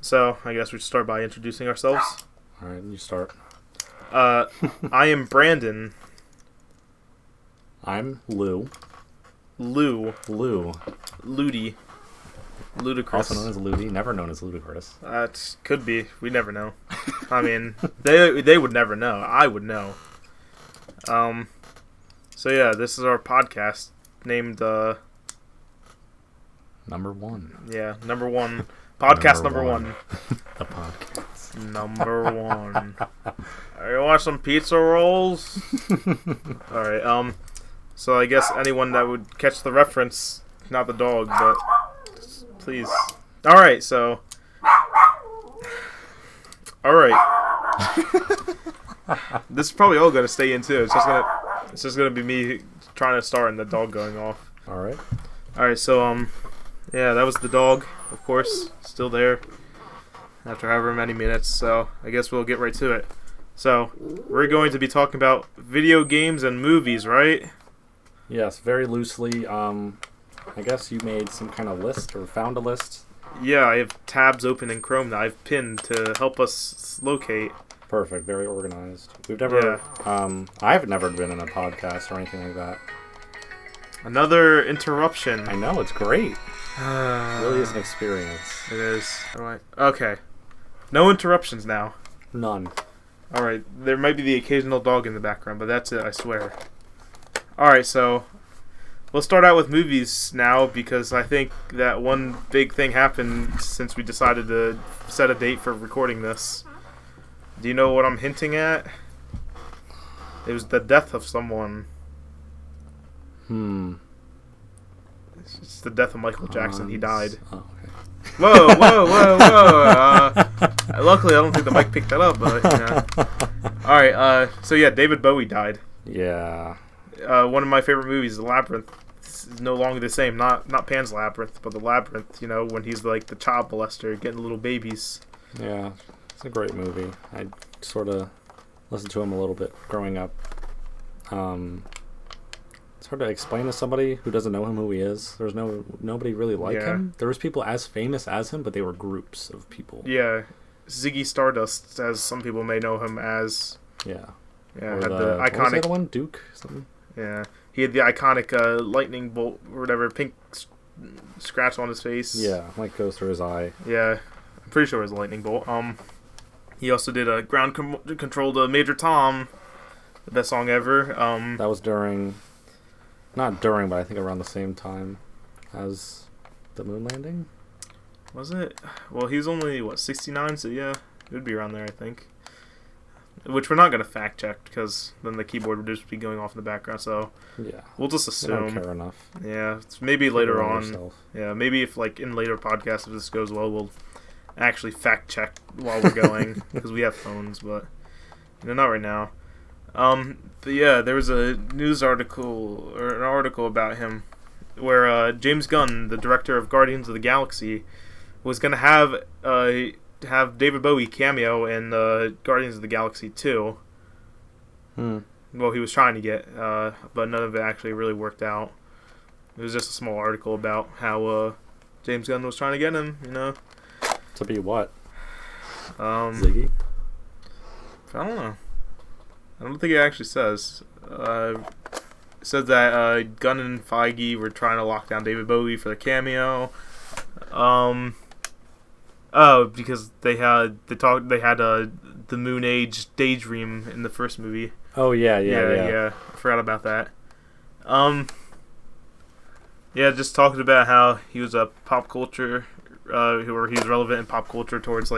So, I guess we should start by introducing ourselves. Alright, you start. I am Brandon. I'm Lou. Lou. Ludi. Ludicrous. Also known as Ludi, never known as Ludicrous. That could be. We never know. I mean, they would never know. I would know. So yeah, this is our podcast named, Number one. Yeah, number one. Podcast number one. The podcast. Number one. You want some pizza rolls? Alright, so I guess anyone that would catch the reference, not the dog, but please. Alright, so. Alright. This is probably all gonna stay in too. It's just gonna be me trying to start and the dog going off. Alright. Alright, so yeah, that was the dog, of course, still there after however many minutes, so I guess we'll get right to it. So, we're going to be talking about video games and movies, right? Yes, very loosely. I guess you made some kind of list or found a list. Yeah, I have tabs open in Chrome that I've pinned to help us locate. Perfect, very organized. We've never, I've never been in a podcast or anything like that. Another interruption. I know, it's great. It really is an experience. It is. Okay. No interruptions now. None. Alright, there might be the occasional dog in the background, but that's it, I swear. Alright, so we'll start out with movies now, because I think that one big thing happened since we decided to set a date for recording this. Do you know what I'm hinting at? It was the death of someone. It's the death of Michael Jackson. He died. Oh, okay. Whoa. Luckily, I don't think the mic picked that up, but, you know. Alright, so yeah, David Bowie died. Yeah. One of my favorite movies, The Labyrinth, is no longer the same. Not Pan's Labyrinth, but The Labyrinth, you know, when he's like the child molester getting little babies. Yeah, it's a great movie. I sort of listened to him a little bit growing up. It's hard to explain to somebody who doesn't know him who he is. There's nobody really like him. There was people as famous as him, but they were groups of people. Yeah, Ziggy Stardust, as some people may know him as. Yeah. Yeah, or had the iconic. What was the other one? Duke something. Yeah, he had the iconic lightning bolt or whatever pink scratch on his face. Yeah, like goes through his eye. Yeah, I'm pretty sure it was a lightning bolt. He also did a ground control to Major Tom, the best song ever. That was during. Not during, but I think around the same time as the moon landing. Was it? Well, he's only, 69? So, yeah, it would be around there, I think. Which we're not going to fact check, because then the keyboard would just be going off in the background, so yeah, we'll just assume. I don't care enough. Yeah, it's maybe later on. Yourself. Yeah, maybe if, in later podcasts, if this goes well, we'll actually fact check while we're going, because we have phones, but, not right now. But yeah, there was a news article, or an article about him, where James Gunn, the director of Guardians of the Galaxy, was going to have David Bowie cameo in Guardians of the Galaxy 2. Well, he was trying to get, but none of it actually really worked out. It was just a small article about how James Gunn was trying to get him, To be what? Ziggy? I don't know. I don't think it actually says. It says that Gunn and Feige were trying to lock down David Bowie for the cameo. Because they had the Moon Age daydream in the first movie. Oh yeah. I forgot about that. Yeah, just talking about how he was a pop culture, or he was relevant in pop culture towards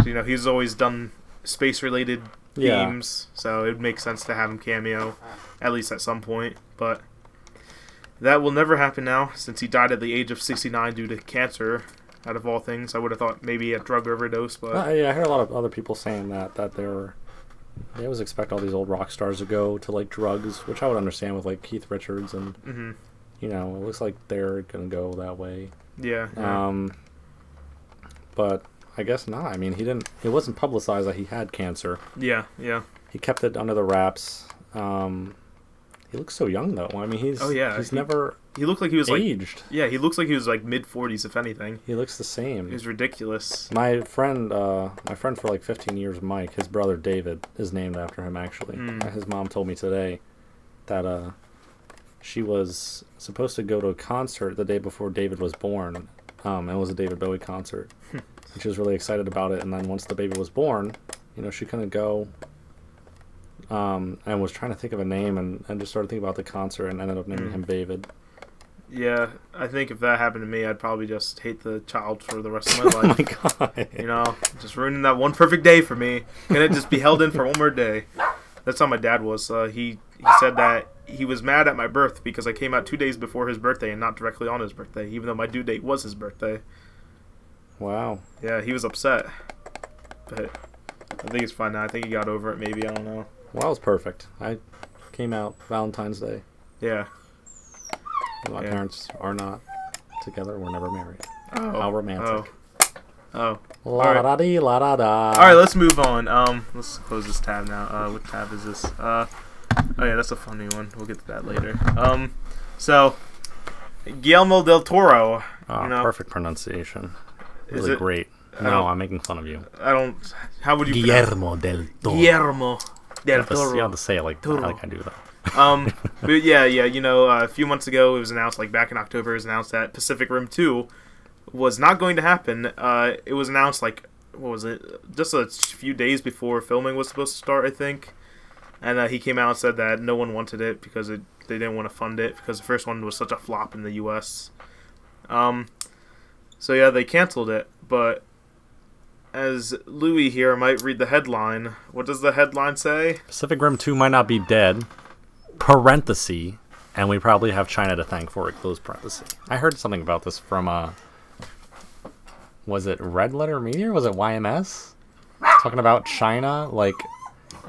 he's always done space related themes, so it would make sense to have him cameo, at least at some point. But that will never happen now, since he died at the age of 69 due to cancer. Out of all things, I would have thought maybe a drug overdose, but I heard a lot of other people saying that they always expect all these old rock stars to go to drugs, which I would understand with Keith Richards, and it looks like they're gonna go that way. Yeah. But I guess not. I mean, it wasn't publicized that he had cancer. Yeah. He kept it under the wraps. He looks so young though. I mean, he's never He looked like he was like aged. Yeah, he looks like he was like mid-40s, if anything. He looks the same. He was ridiculous. My friend for like 15 years, Mike, his brother David is named after him. Actually, his mom told me today that she was supposed to go to a concert the day before David was born. It was a David Bowie concert. And she was really excited about it. And then once the baby was born, she couldn't go. And was trying to think of a name and just started thinking about the concert and ended up naming him David. Yeah, I think if that happened to me, I'd probably just hate the child for the rest of my life. Oh my god. Just ruining that one perfect day for me. Gonna just be held in for one more day. That's how my dad was. He said that he was mad at my birth because I came out 2 days before his birthday and not directly on his birthday, even though my due date was his birthday. Wow. Yeah, he was upset. But I think it's fine now. I think he got over it, maybe. I don't know. Well, that was perfect. I came out Valentine's Day. Yeah. My parents are not together. We're never married. Oh. How romantic. Oh. La-da-dee, la-da-da. Alright, let's move on. Let's close this tab now. What tab is this? Oh yeah, that's a funny one. We'll get to that later. So, Guillermo del Toro. Perfect pronunciation. Really it? Great. No, I'm making fun of you. How would you Guillermo del Toro. Guillermo del Toro. You have to say it like I do that. But yeah, a few months ago, it was announced, like back in October, it was announced that Pacific Rim 2 was not going to happen. It was announced, like, what was it? Just a few days before filming was supposed to start, I think. And he came out and said that no one wanted it because they didn't want to fund it because the first one was such a flop in the U.S. So yeah, they canceled it. But as Louis here might read the headline, what does the headline say? Pacific Rim 2 might not be dead. Parenthesis, and we probably have China to thank for it. Close parenthesis. I heard something about this from was it Red Letter Media or was it YMS? Talking about China, like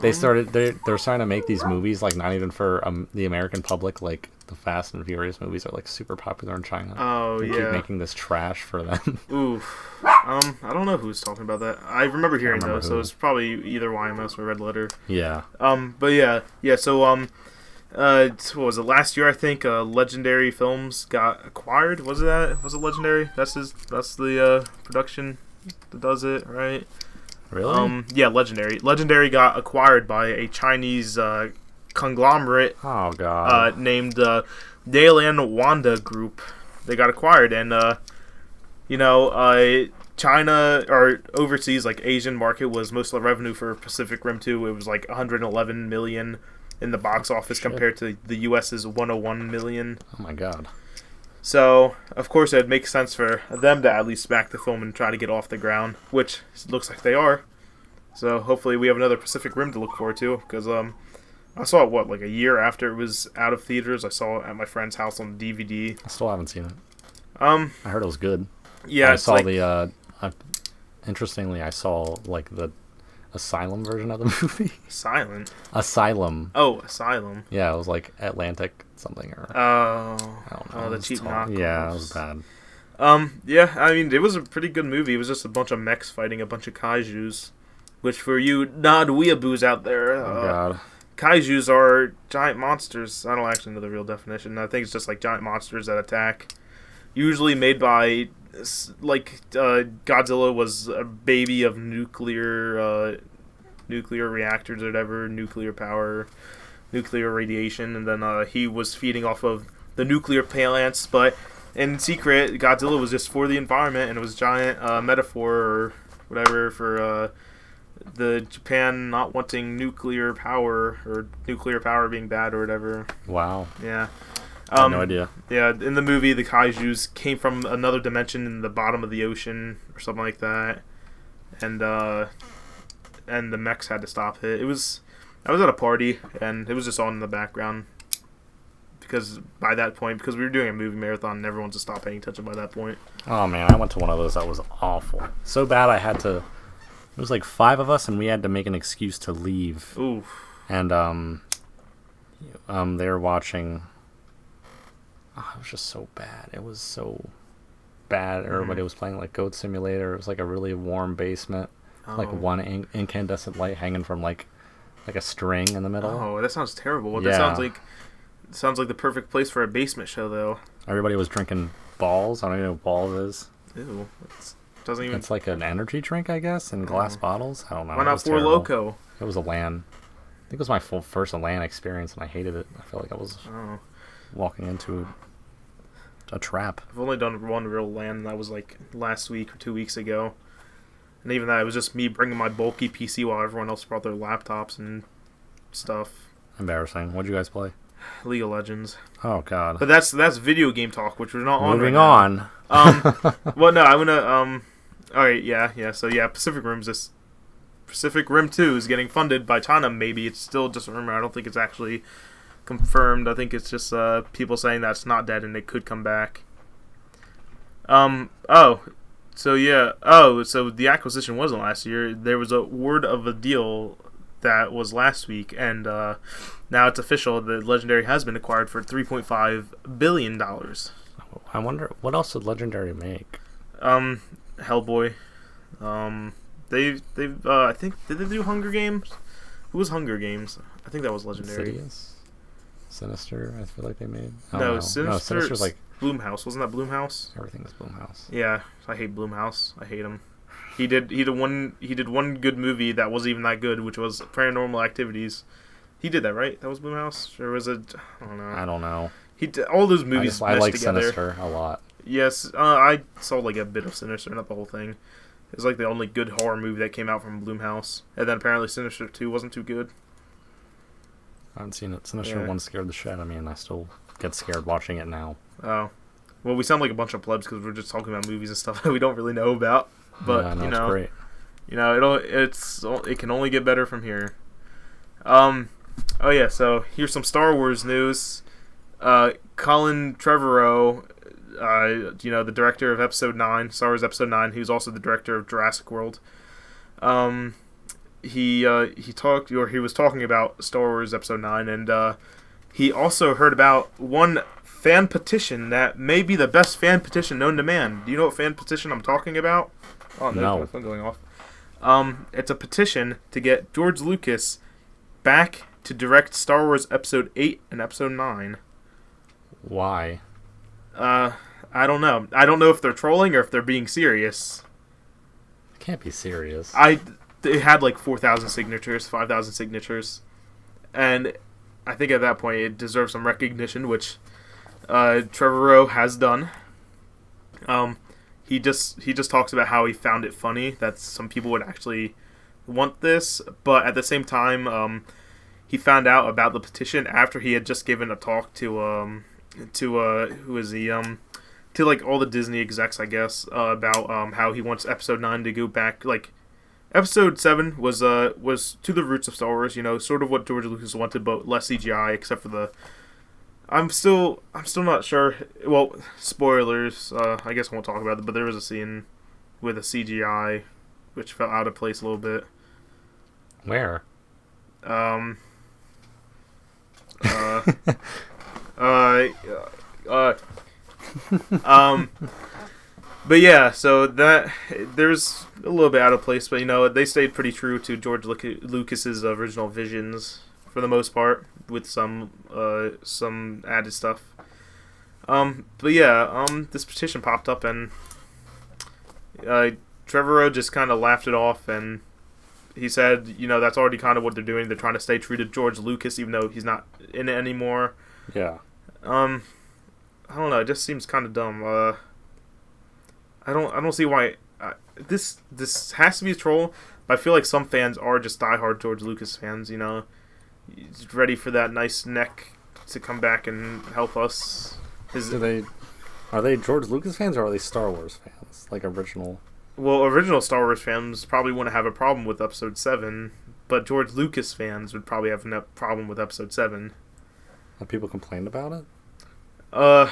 they're starting to make these movies like not even for the American public. Like the Fast and Furious movies are like super popular in China. Oh, they yeah. keep making this trash for them. Oof. I don't know who's talking about that. I remember hearing those, so it's probably either YMS or Red Letter. Yeah. But yeah. So what was it, last year? I think Legendary Films got acquired. Was it Legendary? That's the production that does it, right? Really? Yeah, Legendary. Legendary got acquired by a Chinese conglomerate. Oh god. Named Dalian Wanda Group. They got acquired, and China or overseas, like Asian market, was most of the revenue for Pacific Rim 2. It was like 111 million in the box office compared to the U.S.'s 101 million. Oh my god. So, of course, it would make sense for them to at least back the film and try to get off the ground, which looks like they are. So, hopefully we have another Pacific Rim to look forward to, because I saw it, like a year after it was out of theaters. I saw it at my friend's house on DVD. I still haven't seen it. I heard it was good. Yeah, I saw interestingly, I saw like the Asylum version of the movie. Silent. Asylum. Oh, Asylum. Yeah, it was like Atlantic something or. I don't know. The cheap knockoff. Yeah, it was bad. Yeah, I mean, it was a pretty good movie. It was just a bunch of mechs fighting a bunch of kaijus, which for you non-weeaboos out there, oh god, kaijus are giant monsters. I don't actually know the real definition. I think it's just like giant monsters that attack. Usually made by, like, Godzilla was a baby of nuclear reactors or whatever, nuclear power, nuclear radiation, and then he was feeding off of the nuclear plants, but in secret, Godzilla was just for the environment, and it was a giant metaphor or whatever for the Japan not wanting nuclear power, or nuclear power being bad or whatever. Wow. Yeah. I had no idea. Yeah, in the movie, the kaijus came from another dimension in the bottom of the ocean or something like that, and the mechs had to stop it. I was at a party, and it was just on in the background because by that point, because we were doing a movie marathon, and everyone's just stopped paying attention by that point. Oh man, I went to one of those that was awful. So bad I had to. It was like 5 of us, and we had to make an excuse to leave. Ooh. And they were watching. Oh, it was just so bad. It was so bad. Everybody was playing like Goat Simulator. It was like a really warm basement, like one incandescent light hanging from like a string in the middle. Oh, that sounds terrible. Yeah. That sounds like the perfect place for a basement show, though. Everybody was drinking balls. I don't even know what balls is. Ew. Doesn't even... It's like an energy drink, I guess, in glass bottles. I don't know. Why not Four Loko? It was a LAN. I think it was my first LAN experience, and I hated it. I felt like I was walking into a trap. I've only done one real LAN, and that was like last week or 2 weeks ago. And even that, it was just me bringing my bulky PC while everyone else brought their laptops and stuff. Embarrassing. What'd you guys play? League of Legends. Oh, God. But that's video game talk, which we're not on Moving right on. now. Well, no, I'm gonna, alright, yeah, so yeah, Pacific Rim 2 is getting funded by China, maybe. It's still just a rumor. I don't think it's actually confirmed. I think it's just, people saying that it's not dead and it could come back. So the acquisition wasn't last year. There was a word of a deal that was last week, and now it's official. The Legendary has been acquired for $3.5 billion. I wonder, what else did Legendary make? Hellboy. They've I think, did they do Hunger Games? Who was Hunger Games? I think that was Legendary. Insidious? Sinister, I feel like they made. Sinister's like Blumhouse. Wasn't that Blumhouse? Everything is Blumhouse. Yeah, I hate Blumhouse. I hate him. He did one good movie that wasn't even that good, which was Paranormal Activities. He did that, right? That was Blumhouse, or was it? I don't know. He did all those movies. I like together. Sinister a lot. Yes, I saw like a bit of Sinister, not the whole thing. It was like the only good horror movie that came out from Blumhouse, and then apparently Sinister 2 wasn't too good. I haven't seen it. Sinister 1 scared the shit out of me, and I still get scared watching it now. Oh, well, we sound like a bunch of plebs because we're just talking about movies and stuff that we don't really know about. But yeah, no, it's great. It can only get better from here. Oh yeah, so here's some Star Wars news. Colin Trevorrow, the director of Episode 9, Star Wars Episode 9, who's also the director of Jurassic World. He was talking about Star Wars Episode 9, and he also heard about one fan petition that may be the best fan petition known to man. Do you know what fan petition I'm talking about? Oh, no. My phone going off. It's a petition to get George Lucas back to direct Star Wars Episode 8 and Episode 9. Why? I don't know. I don't know if they're trolling or if they're being serious. It can't be serious. It had like 4,000 signatures, 5,000 signatures, and I think at that point it deserves some recognition, which Trevorrow has done. He just talks about how he found it funny that some people would actually want this, but at the same time, he found out about the petition after he had just given a talk to who is he to like all the Disney execs, I guess, about how he wants Episode 9 to go back. Like Episode 7 was to the roots of Star Wars, sort of what George Lucas wanted, but less CGI, except for the. I'm still not sure. Well, spoilers. I guess I won't talk about it, but there was a scene with a CGI which felt out of place a little bit. Where? But yeah, so that there's a little bit out of place, but they stayed pretty true to George Lucas's original visions for the most part, with some added stuff. But yeah, this petition popped up, and Trevorrow just kind of laughed it off, and he said, that's already kind of what they're doing. They're trying to stay true to George Lucas, even though he's not in it anymore. Yeah. I don't know. It just seems kind of dumb. I don't see why this has to be a troll. But I feel like some fans are just diehard George Lucas fans. He's ready for that nice neck to come back and help us. Are they George Lucas fans or are they Star Wars fans? Like original? Well, original Star Wars fans probably wouldn't have a problem with Episode 7, but George Lucas fans would probably have a problem with Episode 7. Have people complained about it? I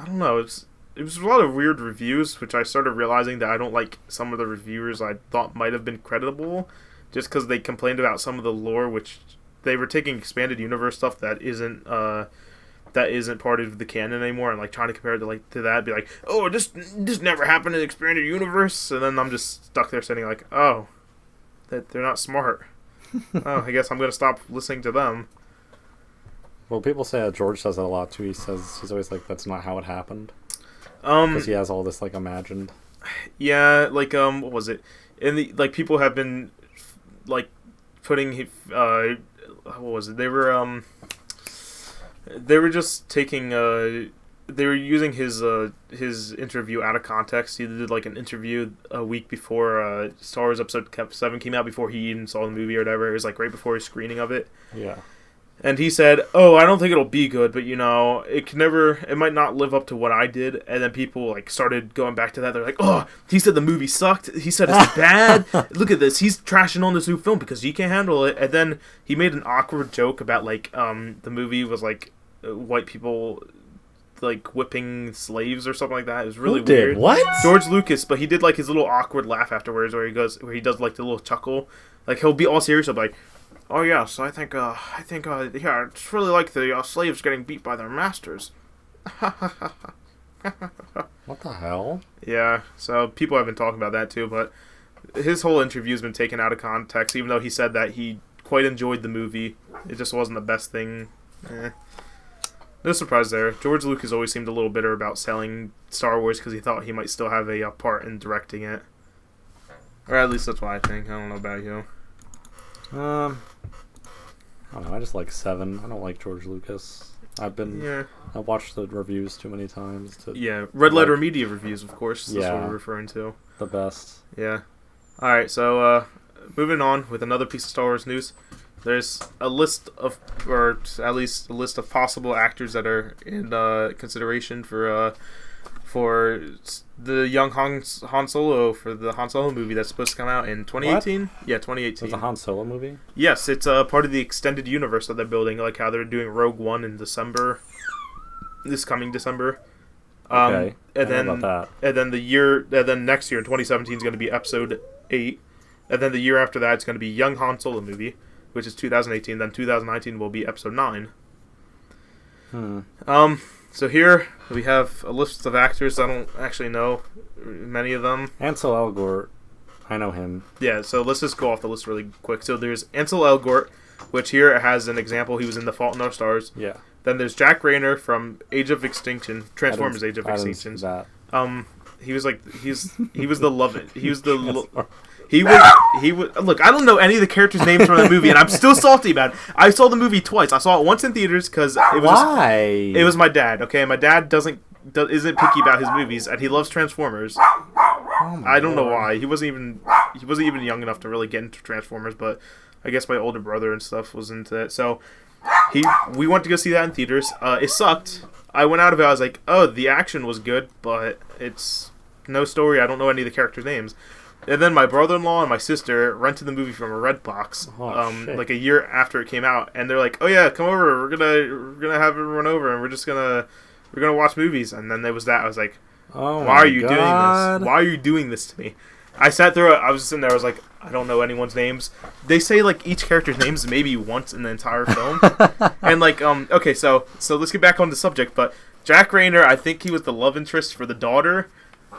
don't know. It was a lot of weird reviews, which I started realizing that I don't like some of the reviewers I thought might have been credible, just because they complained about some of the lore, which they were taking expanded universe stuff that isn't part of the canon anymore, and like trying to compare it to that, be like, oh, this never happened in the expanded universe, and then I'm just stuck there saying like, oh, that they're not smart. Oh, I guess I'm gonna stop listening to them. Well, people say that George says that a lot too. He's always like, that's not how it happened. Um, Because he has all this like imagined. yeah, like what was it? People have been like putting what was it? They were just taking they were using his interview out of context. He did like an interview a week before Star Wars Episode 7 came out, before he even saw the movie or whatever. It was like right before his screening of it. Yeah. And he said, "Oh, I don't think it'll be good, but it might not live up to what I did." And then people like started going back to that. They're like, "Oh, he said the movie sucked. He said it's bad. Look at this. He's trashing on this new film because he can't handle it." And then he made an awkward joke about like the movie was like white people like whipping slaves or something like that. It was really weird. What? George Lucas, but he did like his little awkward laugh afterwards, where he does like the little chuckle. Like he'll be all serious, he'll be like, "Oh yes, I think, yeah, it's really like the slaves getting beat by their masters." What the hell? Yeah, so people have been talking about that too, but his whole interview's been taken out of context, even though he said that he quite enjoyed the movie. It just wasn't the best thing. No surprise there. George Lucas always seemed a little bitter about selling Star Wars because he thought he might still have a part in directing it. Or at least that's what I think. I don't know about you. I don't know. I just like 7. I don't like George Lucas. I've watched the reviews too many times. Red Letter Media reviews, of course. That's what we're referring to. The best. Yeah. All right. So moving on with another piece of Star Wars news. There's a list of, or at least a list of possible actors that are in consideration for the young Han Solo, for the Han Solo movie that's supposed to come out in 2018. What? Yeah, 2018. It's a Han Solo movie? Yes, it's part of the extended universe that they're building, like how they're doing Rogue One in December, this coming December. Okay, and then about that. And then next year in 2017 is going to be Episode 8, and then the year after that it's going to be young Han Solo movie, which is 2018. Then 2019 will be Episode 9. So here we have a list of actors. I don't actually know many of them. Ansel Elgort, I know him. Yeah, so let's just go off the list really quick. So there's Ansel Elgort, which here has an example. He was in The Fault in Our Stars. Yeah. Then there's Jack Rayner from Age of Extinction, Transformers Age of Extinction. He was like he was the love it. He was the He was. Look, I don't know any of the characters' names from the movie, and I'm still salty about it. I saw the movie twice. I saw it once in theaters because it was. It was my dad. Okay, my dad isn't picky about his movies, and he loves Transformers. I don't know why. He wasn't even young enough to really get into Transformers, but I guess my older brother and stuff was into it. So we went to go see that in theaters. It sucked. I went out of it. I was like, oh, the action was good, but it's no story. I don't know any of the characters' names. And then my brother-in-law and my sister rented the movie from a Redbox, like a year after it came out, and they're like, "Oh yeah, come over. We're gonna have everyone over, and we're gonna watch movies." And then there was that. I was like, "Why are you doing this? Why are you doing this to me?" I sat there. I was sitting there. I was like, "I don't know anyone's names." They say like each character's names maybe once in the entire film, and like okay, so let's get back on the subject. But Jack Rayner, I think he was the love interest for the daughter,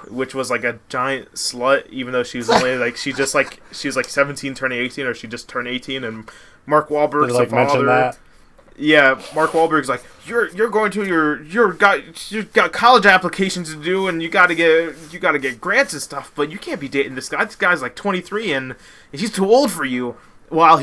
which was like a giant slut, even though she was only like she was like 17 turning 18, or she just turned 18. And Mark Wahlberg's the father. That? Yeah, Mark Wahlberg's like, you're going to you've got college applications to do, and you gotta get grants and stuff, but you can't be dating this guy. This guy's like 23 and he's too old for you. While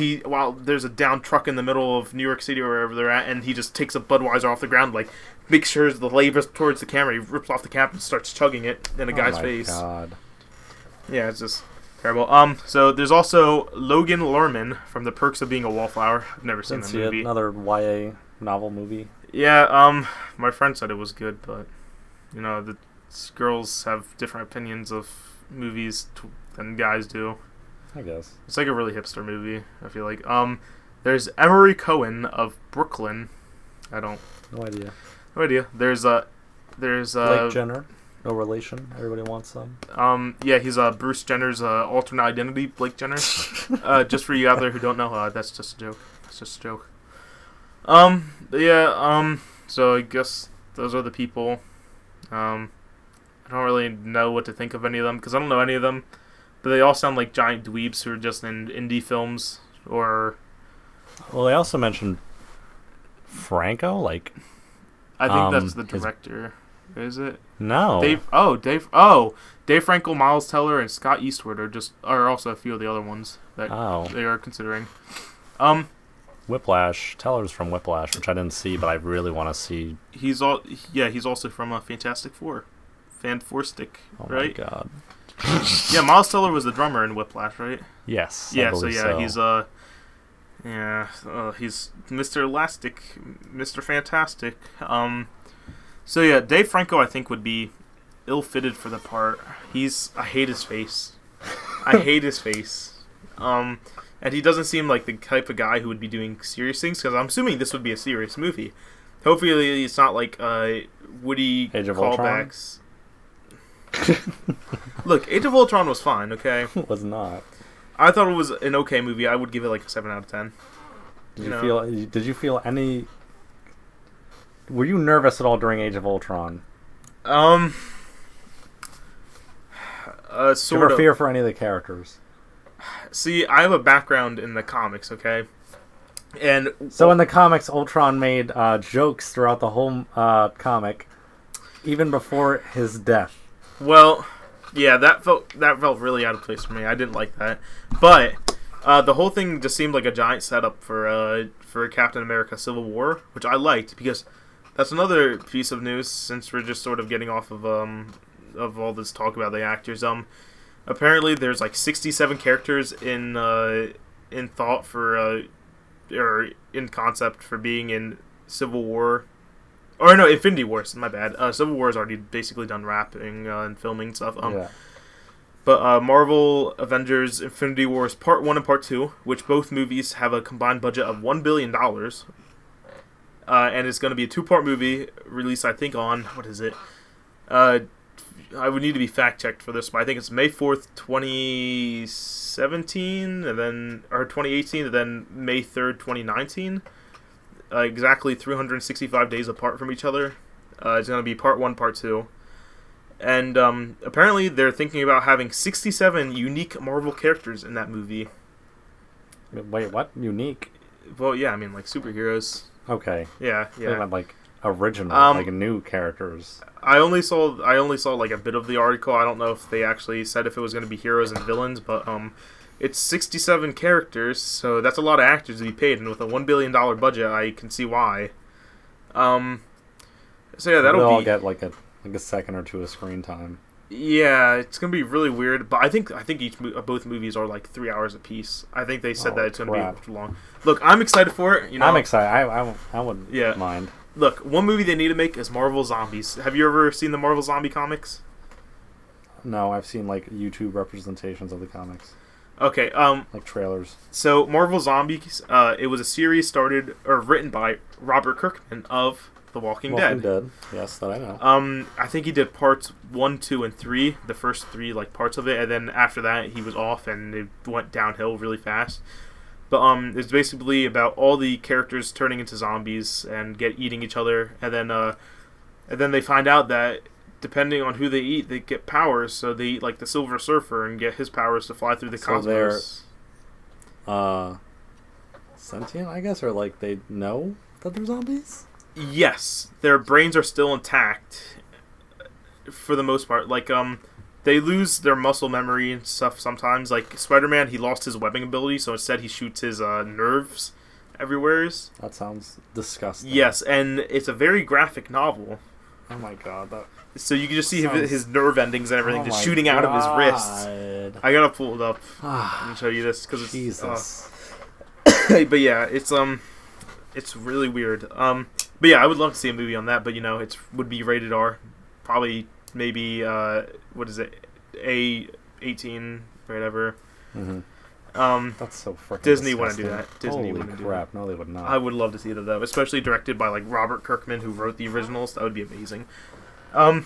there's a down truck in the middle of New York City or wherever they're at, and he just takes a Budweiser off the ground, like makes sure the label's towards the camera. He rips off the cap and starts chugging it in a guy's face. Oh my god! Yeah, it's just terrible. So there's also Logan Lerman from The Perks of Being a Wallflower. I've never seen that movie. Another YA novel movie. Yeah. My friend said it was good, but the girls have different opinions of movies than guys do. I guess it's like a really hipster movie. I feel like. There's Emery Cohen of Brooklyn. No idea. No idea. There's Blake Jenner. No relation. Everybody wants them. Yeah, he's Bruce Jenner's alternate identity, Blake Jenner. Just for you out there who don't know, that's just a joke. It's just a joke. Yeah. So I guess those are the people. I don't really know what to think of any of them because I don't know any of them. But they all sound like giant dweebs who are just in indie films or... Well, they also mentioned Franco? Like, I think that's the director. Is it? no. Dave Franco, Miles Teller, and Scott Eastwood are also a few of the other ones that they are considering. Whiplash. Teller's from Whiplash, which I didn't see, but I really want to see. He's also from Fantastic Four. Fantastic, right? Oh my god. Yeah, Miles Teller was the drummer in Whiplash, right? Yes. Yeah, he's Mr. Elastic, Mr. Fantastic. So yeah, Dave Franco I think would be ill-fitted for the part. I hate his face. I hate his face. And he doesn't seem like the type of guy who would be doing serious things, because I'm assuming this would be a serious movie. Hopefully it's not like Woody Age of callbacks. Look, Age of Ultron was fine, okay? It was not. I thought it was an okay movie. I would give it like a 7 out of 10. Did you feel any... Were you nervous at all during Age of Ultron? Sort of. Fear for any of the characters? See, I have a background in the comics, okay? And so in the comics, Ultron made jokes throughout the whole comic, even before his death. Well, yeah, that felt really out of place for me. I didn't like that. But the whole thing just seemed like a giant setup for Captain America: Civil War, which I liked, because that's another piece of news, since we're just sort of getting off of all this talk about the actors. Apparently there's like 67 characters in thought for or in concept for being in Civil War. Or no, Infinity Wars, my bad. Civil War is already basically done wrapping and filming stuff. Yeah. But Marvel Avengers Infinity Wars Part 1 and Part 2, which both movies have a combined budget of $1 billion. And it's going to be a 2-part movie released, I think, on, what is it? I would need to be fact-checked for this, but I think it's May 4th, 2017, or 2018, and then May 3rd, 2019. Exactly 365 days apart from each other. It's going to be Part 1, Part 2. And apparently they're thinking about having 67 unique Marvel characters in that movie. Wait, what? Unique? Well, yeah, I mean, like, superheroes. Okay. Yeah. They meant, like, original, like, new characters. I only saw, like, a bit of the article. I don't know if they actually said if it was going to be heroes and villains, but, it's 67 characters, so that's a lot of actors to be paid, and with a $1 billion budget, I can see why. So yeah, they'll all get like a second or two of screen time. Yeah, it's gonna be really weird, but I think both movies are like 3 hours apiece. I think they said that it's gonna be long. Look, I'm excited for it. I'm excited. I wouldn't mind. Look, one movie they need to make is Marvel Zombies. Have you ever seen the Marvel Zombie comics? No, I've seen like YouTube representations of the comics. Okay, like trailers. So Marvel Zombies, it was a series started or written by Robert Kirkman of The Walking Dead. Yes, that I know. I think he did parts 1, 2, and 3, the first 3 like parts of it, and then after that he was off and it went downhill really fast. But it's basically about all the characters turning into zombies and eating each other, and then they find out that depending on who they eat, they get powers. So they eat like the Silver Surfer and get his powers to fly through the cosmos. They're sentient, I guess, or like they know that they're zombies? Yes, their brains are still intact for the most part. Like they lose their muscle memory and stuff sometimes. Like Spider-Man, he lost his webbing ability, so instead he shoots his nerves everywhere. That sounds disgusting. Yes, and it's a very graphic novel. Oh my god, so you can just see his nerve endings and everything just shooting out of his wrists. I gotta pull it up and show you this because it's Jesus. But yeah, it's really weird. But yeah, I would love to see a movie on that. But it would be rated R, probably maybe what is it, A18 or whatever. Mm-hmm. That's so freaking Disney disgusting. wouldn't do that. Disney Holy wouldn't crap! do that. No, they would not. I would love to see that though, especially directed by like Robert Kirkman, who wrote the originals. That would be amazing. So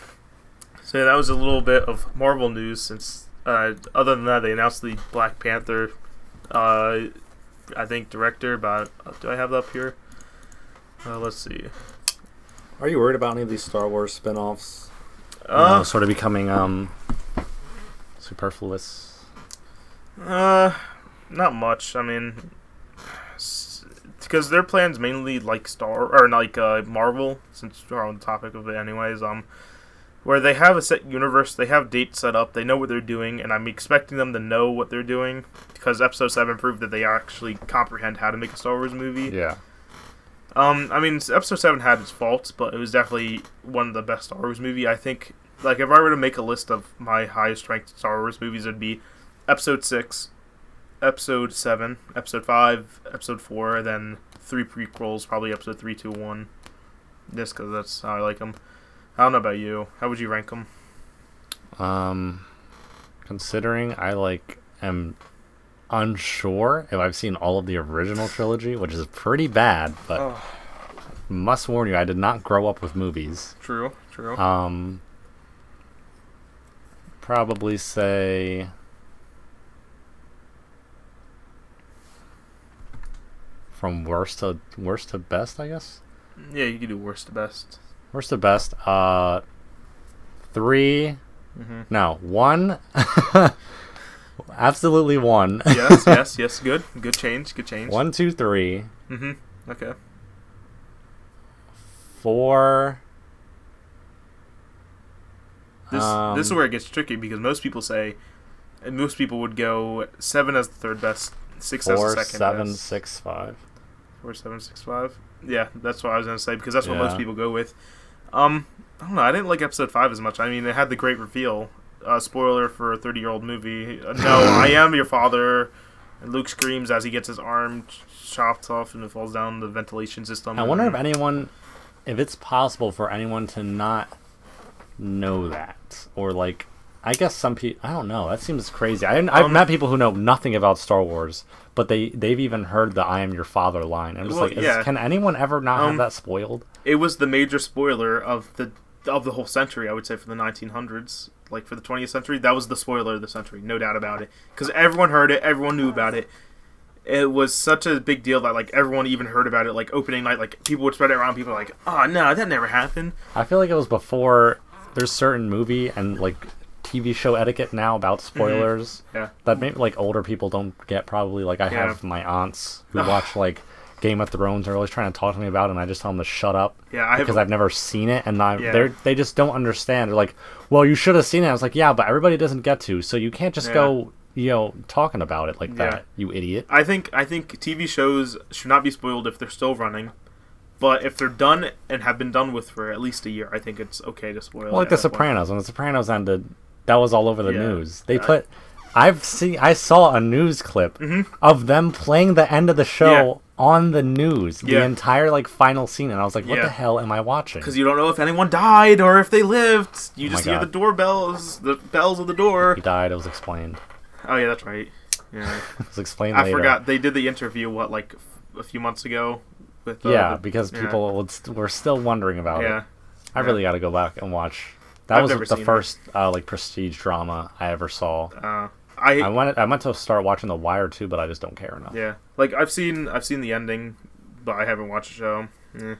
yeah, that was a little bit of Marvel news. Since other than that, they announced the Black Panther, I think director. But do I have that up here? Let's see. Are you worried about any of these Star Wars spin-offs? Sort of becoming superfluous. Not much. I mean, because their plans mainly like Marvel, since we're on the topic of it anyways. Where they have a set universe, they have dates set up, they know what they're doing, and I'm expecting them to know what they're doing because Episode 7 proved that they actually comprehend how to make a Star Wars movie. Yeah. I mean, Episode 7 had its faults, but it was definitely one of the best Star Wars movie. I think, like, if I were to make a list of my highest ranked Star Wars movies, it'd be Episode 6, Episode 7, Episode 5, Episode 4, then 3 prequels, probably Episode 3, 2, 1. Just because that's how I like them. I don't know about you. How would you rank them? Considering I am unsure if I've seen all of the original trilogy, which is pretty bad, but must warn you, I did not grow up with movies. True. Probably say from worst to best, I guess. Yeah, you could do worst to best. Worst to best. 3. Mm-hmm. No, 1. Absolutely 1. Yes. Good change. 1, 2, 3. Mm-hmm. Okay. 4. This is where it gets tricky because most people would go 7 as the third best, 6 as the 4, second 7, best. 6, 5. 4, 7, 6, 5. Yeah, that's what I was gonna say because that's what Yeah. most people go with. I don't know. I didn't like Episode 5 as much. I mean, it had the great reveal. Spoiler for a 30-year-old movie. No, I am your father. And Luke screams as he gets his arm chopped off and it falls down the ventilation system. I wonder if it's possible for anyone to not know that, or I guess some people. I don't know. That seems crazy. I've met people who know nothing about Star Wars, but they've even heard the "I am your father" line. I'm just can anyone ever not have that spoiled? It was the major spoiler of the whole century. I would say for the 1900s, like for the 20th century, that was the spoiler of the century, no doubt about it. Because everyone heard it, everyone knew about it. It was such a big deal that everyone even heard about it. Like opening night, people would spread it around. People were like, "Oh no, that never happened." I feel like it was before. There's certain movie and TV show etiquette now about spoilers. Mm-hmm. Yeah. That maybe older people don't get probably. I have my aunts who watch Game of Thrones. They're always trying to talk to me about it, and I just tell them to shut up. Yeah, because I've never seen it, and they just don't understand. They're like, "Well, you should have seen it." I was like, "Yeah, but everybody doesn't get to, so you can't just go, talking about it like that, you idiot." I think TV shows should not be spoiled if they're still running. But if they're done and have been done with for at least a year, I think it's okay to spoil. Well, The Sopranos. When The Sopranos ended, that was all over the news. I saw a news clip of them playing the end of the show on the news, the entire final scene, and I was like, "What the hell am I watching?" Because you don't know if anyone died or if they lived. You just hear the doorbells, the bells of the door. He died. It was explained. Oh yeah, that's right. Yeah, it was explained later. I forgot they did the interview a few months ago. With, because people were still wondering about it. I really got to go back and watch. That was the first prestige drama I ever saw. I went to start watching The Wire too, but I just don't care enough. Yeah, I've seen the ending, but I haven't watched the show. It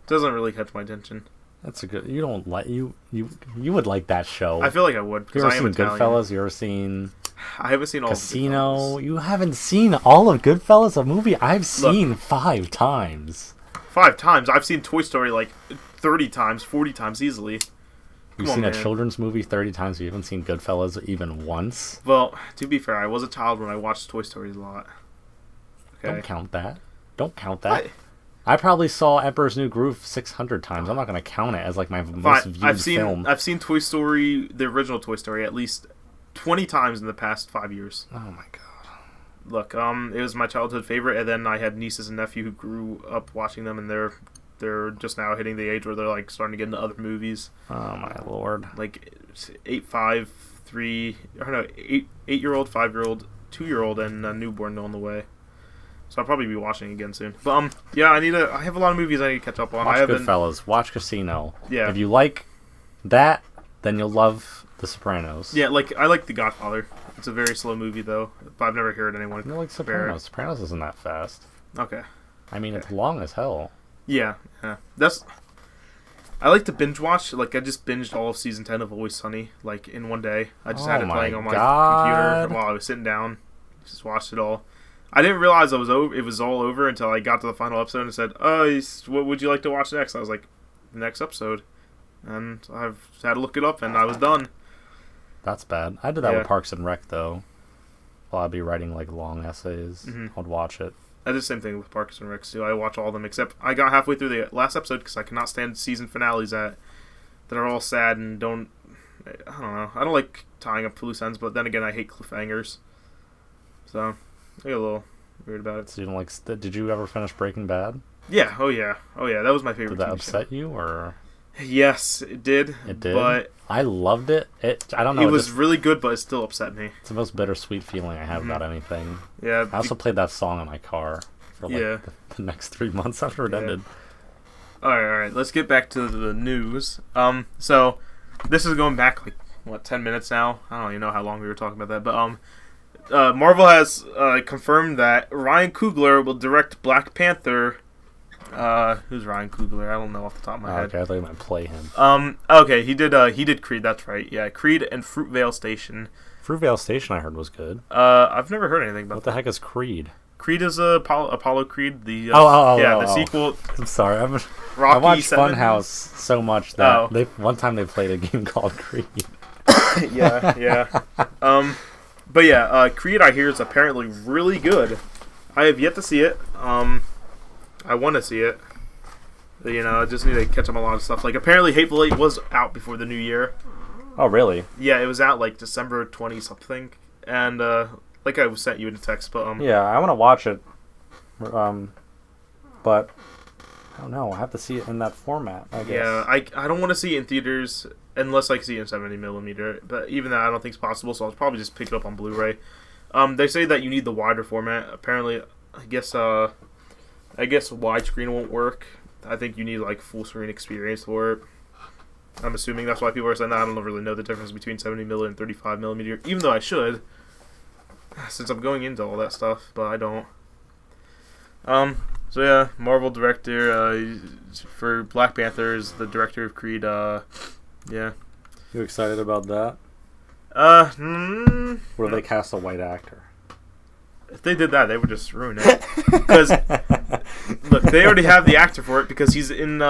doesn't really catch my attention. That's a good. You don't like you would like that show. I feel like I would. You ever seen Goodfellas? You ever seen? I haven't seen all Casino. You haven't seen all of Goodfellas, a movie I've seen 5 times. 5 times? I've seen Toy Story 30 times, 40 times easily. You've seen a children's movie 30 times, you haven't seen Goodfellas even once? Well, to be fair, I was a child when I watched Toy Story a lot. Okay. Don't count that. I probably saw Emperor's New Groove 600 times. I'm not going to count it as my most viewed film. I've seen Toy Story, the original Toy Story, at least 20 times in the past 5 years. Oh my god. Look, it was my childhood favorite, and then I had nieces and nephew who grew up watching them, and they're just now hitting the age where they're starting to get into other movies. Oh my lord. 8-year-old, 8-year-old, 5-year-old, 2-year-old, and a newborn on the way. So I'll probably be watching again soon. But I have a lot of movies I need to catch up on. Watch Goodfellas. Watch Casino. Yeah. If you like that, then you'll love The Sopranos. Yeah, I like The Godfather. It's a very slow movie though, but I've never heard anyone. You like Sopranos? Sopranos isn't that fast. Okay. I mean, it's long as hell. Yeah. I like to binge watch. I just binged all of season 10 of Always Sunny in one day. I just had it playing on my computer while I was sitting down. Just watched it all. I didn't realize it was all over until I got to the final episode and said, "Oh, what would you like to watch next?" I was like, "The next episode," and I've had to look it up, and I was done. That's bad. I did that with Parks and Rec though. Well, I'd be writing like long essays. I'd watch it. I did the same thing with Parks and Rec too. I watch all of them except I got halfway through the last episode because I cannot stand season finales that are all sad and don't. I don't know. I don't like tying up loose ends, but then again, I hate cliffhangers. So I get a little weird about it. So you don't like? Did you ever finish Breaking Bad? Yeah. Oh yeah. That was my favorite. Did that upset you or? Yes, it did. It did. But I loved it. I don't know. It was really good, but it still upset me. It's the most bittersweet feeling I have about anything. Yeah. I also played that song in my car for like the next 3 months after it ended. All right. Let's get back to the news. So this is going back like 10 minutes now. I don't even know how long we were talking about that, but Marvel has confirmed that Ryan Coogler will direct Black Panther. Who's Ryan Coogler? I don't know off the top of my head. Okay, I thought you might play him. Okay, he did Creed. That's right. Yeah, Creed and Fruitvale Station. Fruitvale Station, I heard, was good. I've never heard anything about. What the heck is Creed? Creed is Apollo Creed. The the sequel. I'm sorry, I watched 7? Funhouse so much that one time they played a game called Creed. yeah. But yeah, Creed I hear is apparently really good. I have yet to see it. I want to see it. I just need to catch up on a lot of stuff. Like, apparently Hateful Eight was out before the new year. Oh, really? Yeah, it was out, like, December 20-something. And, like I sent you in a text, but, yeah, I want to watch it. But, I don't know. I have to see it in that format, I guess. Yeah, I don't want to see it in theaters unless I can see it in 70mm. But even that I don't think is possible, so I'll probably just pick it up on Blu-ray. They say that you need the wider format. Apparently, I guess widescreen won't work. I think you need like full screen experience for it. I'm assuming that's why people are saying that. I don't really know the difference between 70mm and 35mm, even though I should, since I'm going into all that stuff, but I don't. So yeah, Marvel director for Black Panther is the director of Creed. Yeah. You excited about that? Or they cast a white actor? If they did that, they would just ruin it. Because look, they already have the actor for it because he's in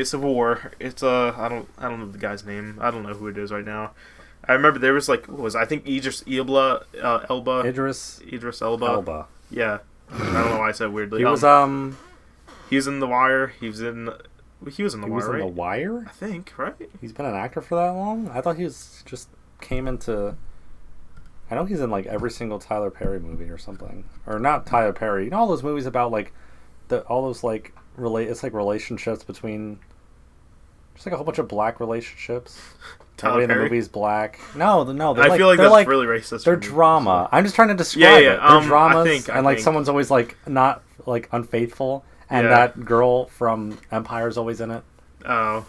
Civil War. It's I don't know the guy's name. I don't know who it is right now. I remember there was like I think Idris Elba. Idris Elba. Yeah, I don't know why I said weirdly. He was He's in The Wire. He was in The Wire. In The Wire? I think, right? He's been an actor for that long? I thought he came into. I know he's in like every single Tyler Perry movie or something, or not Tyler Perry. You know all those movies about like all those like it's like relationships between. There's like a whole bunch of black relationships. Tyler Perry? The movie's black. No. I feel like that's really racist. They're drama. I'm just trying to describe it. They're dramas, I think someone's always like not like unfaithful, and that girl from Empire's always in it. Oh.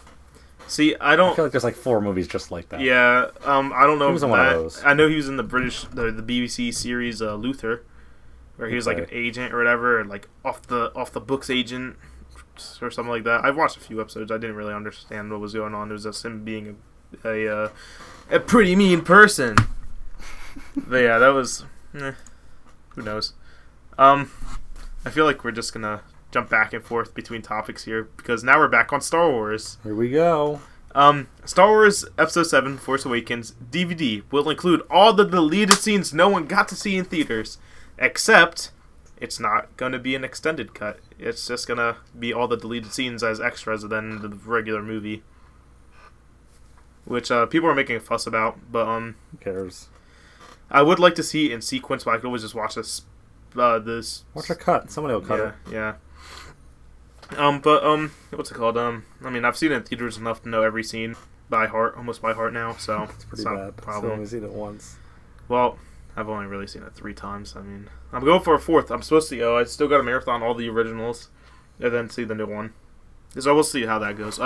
See, I feel like there's like 4 movies just like that. Yeah, I don't know. He was in one of those. I know he was in the BBC series Luther, where he was like an agent or whatever, like off the books agent or something like that. I've watched a few episodes. I didn't really understand what was going on. It was just him being a pretty mean person. But yeah, that was who knows. I feel like we're just gonna jump back and forth between topics here because now we're back on Star Wars. Here we go. Star Wars Episode 7 Force Awakens DVD will include all the deleted scenes no one got to see in theaters, except it's not going to be an extended cut. It's just going to be all the deleted scenes as extras than the regular movie, which people are making a fuss about, but who cares? I would like to see it in sequence, but I could always just watch this watch a cut. Somebody will cut it. Yeah. But what's it called? I mean, I've seen it in theaters enough to know every scene almost by heart now. So it's pretty bad. I've only seen it once. Well, I've only really seen it 3 times. I mean, I'm going for a 4th. I'm supposed to go. I still got to marathon all the originals, and then see the new one. So we'll see how that goes.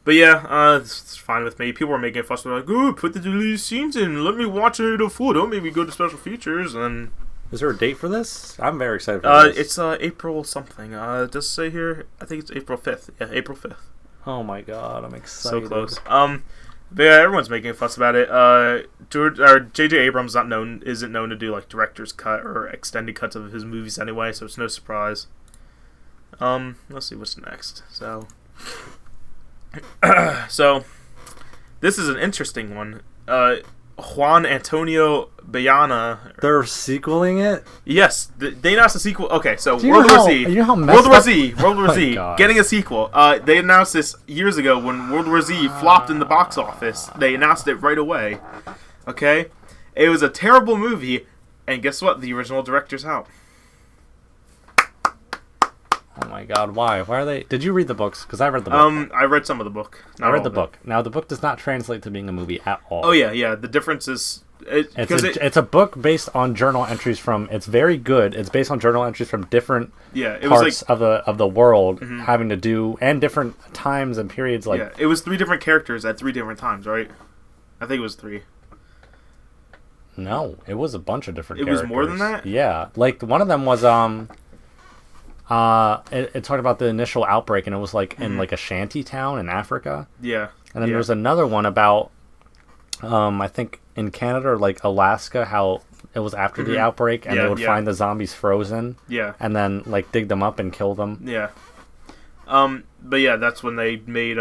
But yeah, it's fine with me. People were making a fuss. They're like, "Ooh, put the deleted scenes in. Let me watch it in full. Don't make me go to special features." And is there a date for this? I'm very excited for this. It's April something. Does it say here? I think it's April 5th. Yeah, April 5th. Oh my god, I'm excited. So close. But yeah, everyone's making a fuss about it. J.J. Abrams isn't known to do like director's cut or extended cuts of his movies anyway, so it's no surprise. Let's see what's next. So this is an interesting one. Juan Antonio Bayana. They're sequeling it? Yes, they announced a sequel. Okay, so World War Z, getting a sequel. They announced this years ago when World War Z flopped in the box office. They announced it right away. Okay? It was a terrible movie, and guess what? The original director's out. Oh my god, why? Why are they... Did you read the books? Because I read the book. I read some of the book. I read the book. Now, the book does not translate to being a movie at all. Oh, yeah. The difference is... It's a book based on journal entries from... It's very good. It's based on journal entries from different parts of the world having to do... And different times and periods. Like it was 3 different characters at 3 different times, right? I think it was 3. No, it was a bunch of different characters. It was more than that? Yeah. Like, one of them was... It talked about the initial outbreak, and it was like in like a shanty town in Africa. Yeah. And then there's another one about, I think in Canada or like Alaska, how it was after the outbreak, and they would find the zombies frozen. Yeah. And then like dig them up and kill them. Yeah. But yeah, that's when they made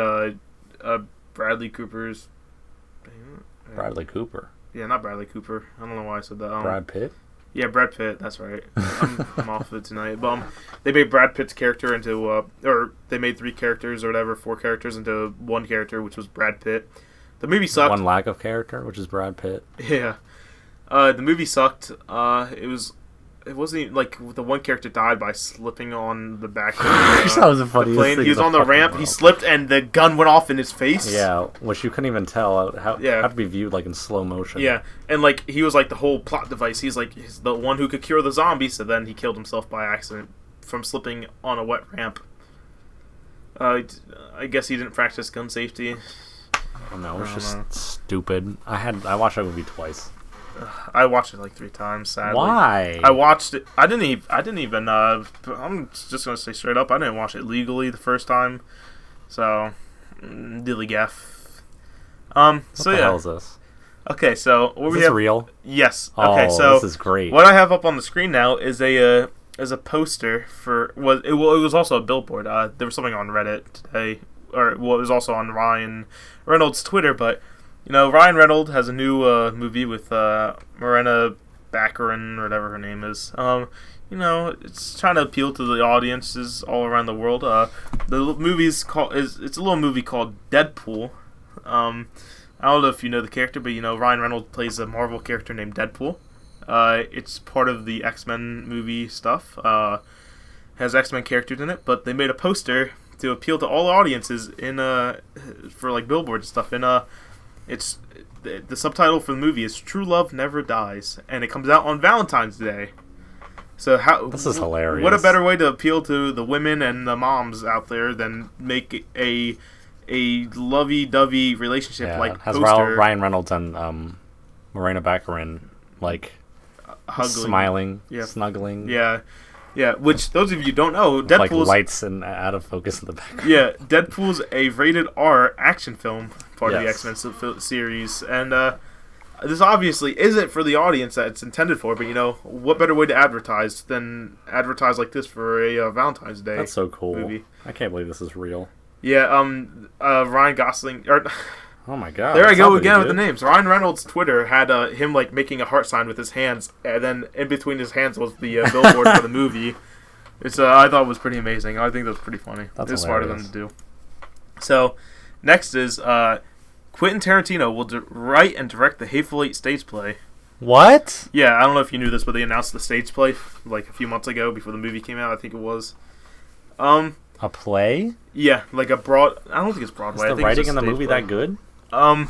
Bradley Cooper's. Bradley Cooper. Yeah, not Bradley Cooper. I don't know why I said that. Brad Pitt. Yeah, Brad Pitt. That's right. I'm off of it tonight. But they made Brad Pitt's character into, or they made 3 characters or whatever, 4 characters into 1 character, which was Brad Pitt. The movie sucked. 1 lack of character, which is Brad Pitt. Yeah. The movie sucked. It wasn't even, like, the one character died by slipping on the back of that was the funniest plane. He was on the ramp, he slipped, and the gun went off in his face. Yeah, which you couldn't even tell. How had to be viewed, like, in slow motion. Yeah, and, like, he was, like, the whole plot device. He's the one who could cure the zombie, so then he killed himself by accident from slipping on a wet ramp. I guess he didn't practice gun safety. No, it was just stupid. I watched that movie twice. I watched it like 3 times. Sadly, why? I watched it. I didn't even. I'm just gonna say straight up. I didn't watch it legally the first time. So, dilly gaff. What the hell is this? Okay, so is this real? Yes. Okay, so this is great. What I have up on the screen now is a poster for it was also a billboard. There was something on Reddit today, or it was also on Ryan Reynolds' Twitter, but. You know, Ryan Reynolds has a new movie with Morena Baccarin, or whatever her name is. You know, it's trying to appeal to the audiences all around the world. The movie's it's a little movie called Deadpool. I don't know if you know the character, but you know Ryan Reynolds plays a Marvel character named Deadpool. It's part of the X-Men movie stuff. Has X-Men characters in it, but they made a poster to appeal to all audiences for like billboard stuff. It's the subtitle for the movie is "True Love Never Dies," and it comes out on Valentine's Day. So this is hilarious. What a better way to appeal to the women and the moms out there than make a lovey-dovey relationship like has poster. Ryan Reynolds and Morena Baccarin like smiling, snuggling. Yeah, which those of you who don't know, Deadpool's like lights and out of focus in the background. Yeah, Deadpool's a rated R action film, part of the X-Men series, and this obviously isn't for the audience that it's intended for. But you know, what better way to advertise than advertise like this for a Valentine's Day? That's so cool. Movie. I can't believe this is real. Yeah, Ryan Gosling. Oh my god! There I go again with the names. Ryan Reynolds' Twitter had him like making a heart sign with his hands, and then in between his hands was the billboard for the movie. It's I thought it was pretty amazing. I think that was pretty funny. It's smart of them to do. So, next is Quentin Tarantino will write and direct the Hateful Eight stage play. What? Yeah, I don't know if you knew this, but they announced the stage play like a few months ago before the movie came out. I think it was. A play? Yeah, like a broad. I don't think it's Broadway. Is the writing in the movie that good? Well,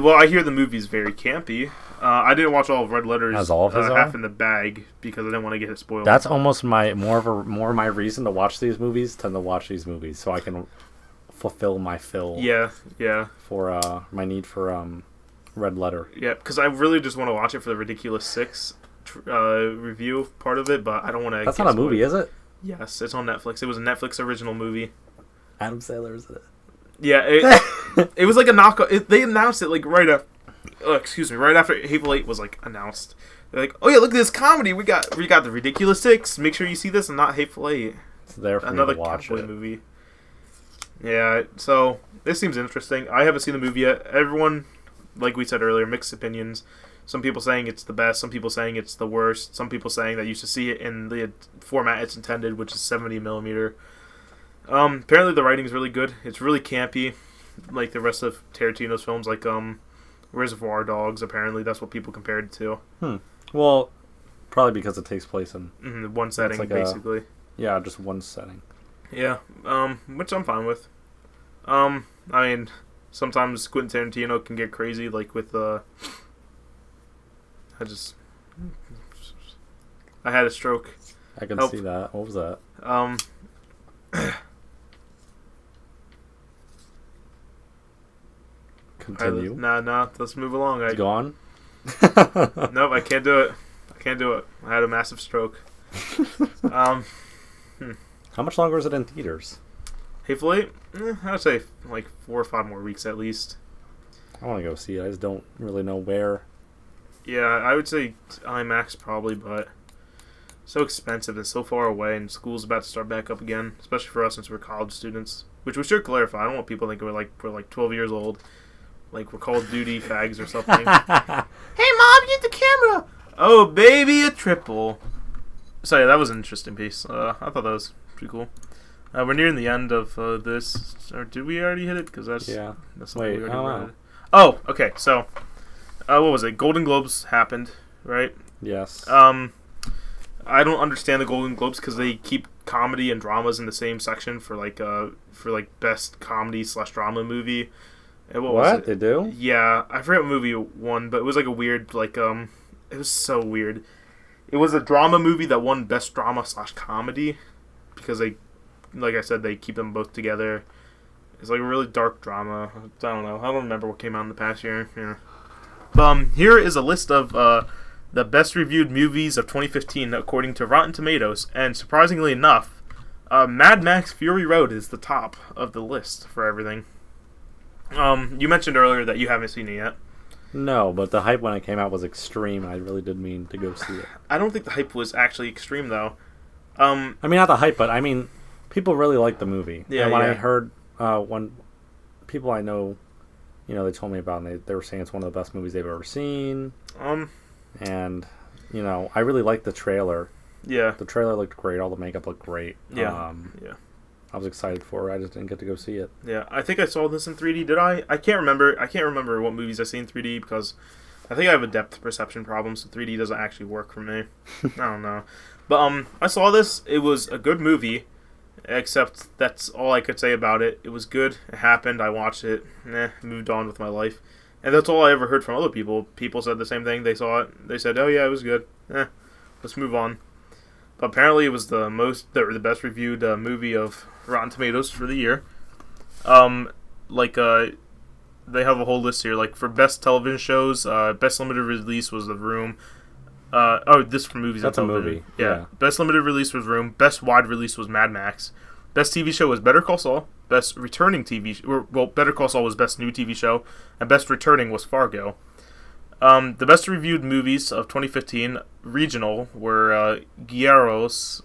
I hear the movie's very campy. I didn't watch all of Red Letter's Has all of his Half in the Bag because I didn't want to get it spoiled. That's almost more my reason to watch these movies than to watch these movies, so I can fulfill my fill. Yeah. For my need for Red Letter. Yeah, because I really just want to watch it for the Ridiculous Six review part of it, but I don't want to. That's not a movie, is it? Yes, it's on Netflix. It was a Netflix original movie. Adam Sandler is in it. Yeah, it was like a knockoff. They announced it like right after. Right after Hateful Eight was like announced. They're like, oh yeah, look at this comedy. We got the Ridiculous Six. Make sure you see this and not Hateful Eight. It's there for another me to watch cowboy it. movie. Yeah, so this seems interesting. I haven't seen the movie yet. Everyone, like we said earlier, mixed opinions. Some people saying it's the best. Some people saying it's the worst. Some people saying that you should see it in the format it's intended, which is 70 millimeter. Apparently the writing is really good. It's really campy, like the rest of Tarantino's films, like Reservoir Dogs. Apparently that's what people compared it to. Well, probably because it takes place in one setting, like basically. Just one setting. Yeah, which I'm fine with. I mean, sometimes Quentin Tarantino can get crazy, like with I had a stroke. I can see that. What was that? Continue. Nah. Let's move along. It's gone? Nope, I can't do it. I had a massive stroke. How much longer is it in theaters? Hateful Eight? I would say like 4 or 5 more weeks at least. I want to go see it. I just don't really know where. Yeah, I would say IMAX probably, but so expensive and so far away, and school's about to start back up again, especially for us since we're college students. Which we should clarify. I don't want people to think we're like 12 years old, like we're Call of Duty fags or something. Hey, Mom, get the camera! Oh, baby, a triple. So yeah, that was an interesting piece. I thought that was pretty cool. We're nearing the end of this. Or did we already hit it? Because that's Wait, we I don't know. Oh, okay. So, what was it? Golden Globes happened, right? Yes. I don't understand the Golden Globes because they keep comedy and dramas in the same section for best comedy / drama movie. And what was it? They do? Yeah, I forget what movie it won, but it was like a weird it was so weird. It was a drama movie that won best drama / comedy because they, like I said, they keep them both together. It's like a really dark drama. I don't know. I don't remember what came out in the past year. Yeah. Here is a list of the best reviewed movies of 2015 according to Rotten Tomatoes, and surprisingly enough, Mad Max Fury Road is the top of the list for everything. You mentioned earlier that you haven't seen it yet. No, but the hype when it came out was extreme. I really did mean to go see it. I don't think the hype was actually extreme, though. I mean, not the hype, but I mean, people really liked the movie. Yeah, and when I heard, when people I know, they told me about it, and they were saying it's one of the best movies they've ever seen. And, I really liked the trailer. Yeah. The trailer looked great. All the makeup looked great. Yeah. I was excited for it. I just didn't get to go see it. Yeah, I think I saw this in 3D. Did I? I can't remember. I can't remember what movies I see in 3D because I think I have a depth perception problem, so 3D doesn't actually work for me. I don't know. But I saw this. It was a good movie, except that's all I could say about it. It was good. It happened. I watched it. Moved on with my life. And that's all I ever heard from other people. People said the same thing. They saw it. They said, oh yeah, it was good. Let's move on. But apparently it was the best reviewed movie of Rotten Tomatoes for the year. They have a whole list here. Like for best television shows, best limited release was The Room. This for movies. That's and a television. movie. Yeah. Best limited release was Room. Best wide release was Mad Max. Best TV show was Better Call Saul. Best returning Better Call Saul was best new TV show, and best returning was Fargo. The best reviewed movies of 2015 regional were Guerreros.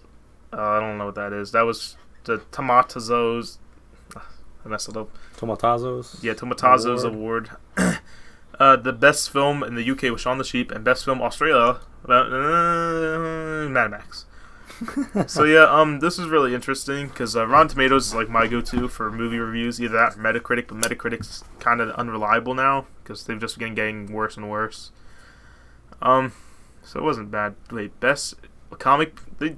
I don't know what that is. That was the Tomatazos. I messed it up. Tomatazos? Yeah, Tomatazos Award. The best film in the UK was Shaun the Sheep, and best film Australia, Mad Max. So yeah, this is really interesting because Rotten Tomatoes is like my go-to for movie reviews. Either that or Metacritic, but Metacritic's kind of unreliable now because they've just been getting worse and worse. So it wasn't bad. Wait, best comic? They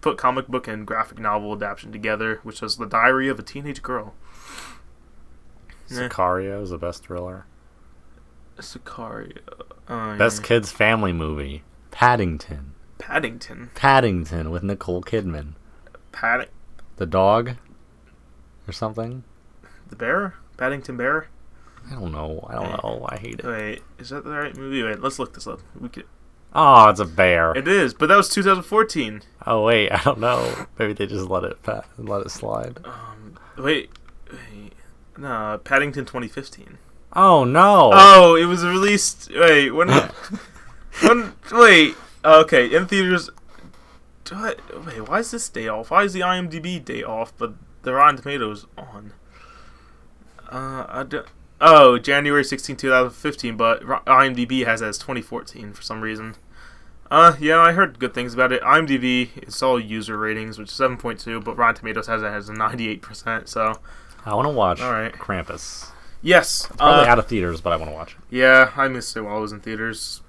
put comic book and graphic novel adaptation together, which was The Diary of a Teenage Girl. Sicario is the best thriller. Sicario. Best kids family movie. Paddington with Nicole Kidman. The dog? Or something? The bear? Paddington Bear? I don't know. I hate it. Wait, is that the right movie? Wait, let's look this up. Oh, it's a bear. It is, but that was 2014. Oh, wait, I don't know. Maybe they just let it slide. Wait. Paddington 2015. Oh no! Oh, it was released. Wait, when? Wait. Okay, in theaters. Wait, why is this day off? Why is the IMDb day off, but the Rotten Tomatoes on? January 16, 2015, but IMDb has it as 2014 for some reason. Yeah, I heard good things about it. IMDb, it's all user ratings, which is 7.2, but Rotten Tomatoes has it as a 98%, so... I want to watch Alright. Krampus. Yes. It's probably out of theaters, but I want to watch it. Yeah, I missed it while I was in theaters.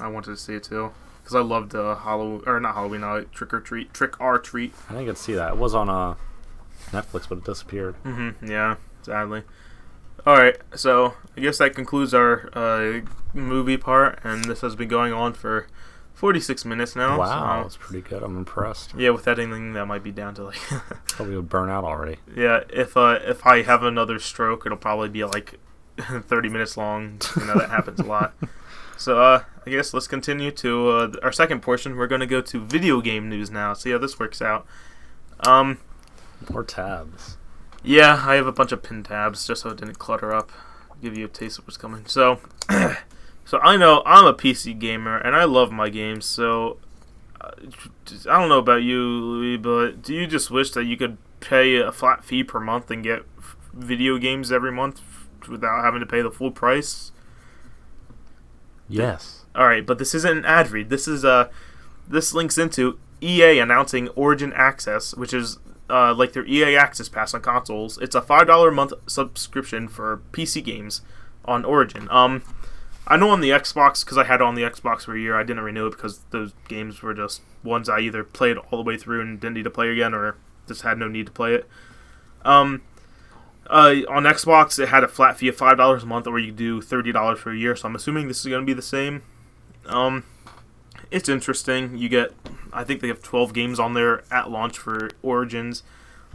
I wanted to see it, too. Because I loved Halloween, or not Halloween, Trick or Treat. I didn't get to see that. It was on Netflix, but it disappeared. Yeah, sadly. Alright, so I guess that concludes our movie part, and this has been going on for 46 minutes now. Wow, so, that's pretty good. I'm impressed. Yeah, with editing, that might be down to like... Probably would burn out already. Yeah, if I have another stroke, it'll probably be like 30 minutes long. That happens a lot. So, I guess let's continue to our second portion. We're going to go to video game news now. See how this works out. More tabs. Yeah, I have a bunch of pin tabs just so it didn't clutter up. Give you a taste of what's coming. So, so I know I'm a PC gamer and I love my games. So, I don't know about you, Louis, but do you just wish that you could pay a flat fee per month and get video games every month without having to pay the full price? Yes. All right, but this isn't an ad read. This links into EA announcing Origin Access, which is like their EA Access Pass on consoles. It's a $5 a month subscription for PC games on Origin. I know on the Xbox, because I had it on the Xbox for a year, I didn't renew it because those games were just ones I either played all the way through and didn't need to play again, or just had no need to play it. On Xbox, it had a flat fee of $5 a month, or you could do $30 for a year, so I'm assuming this is going to be the same. It's interesting. You get, I think they have 12 games on there at launch for Origins.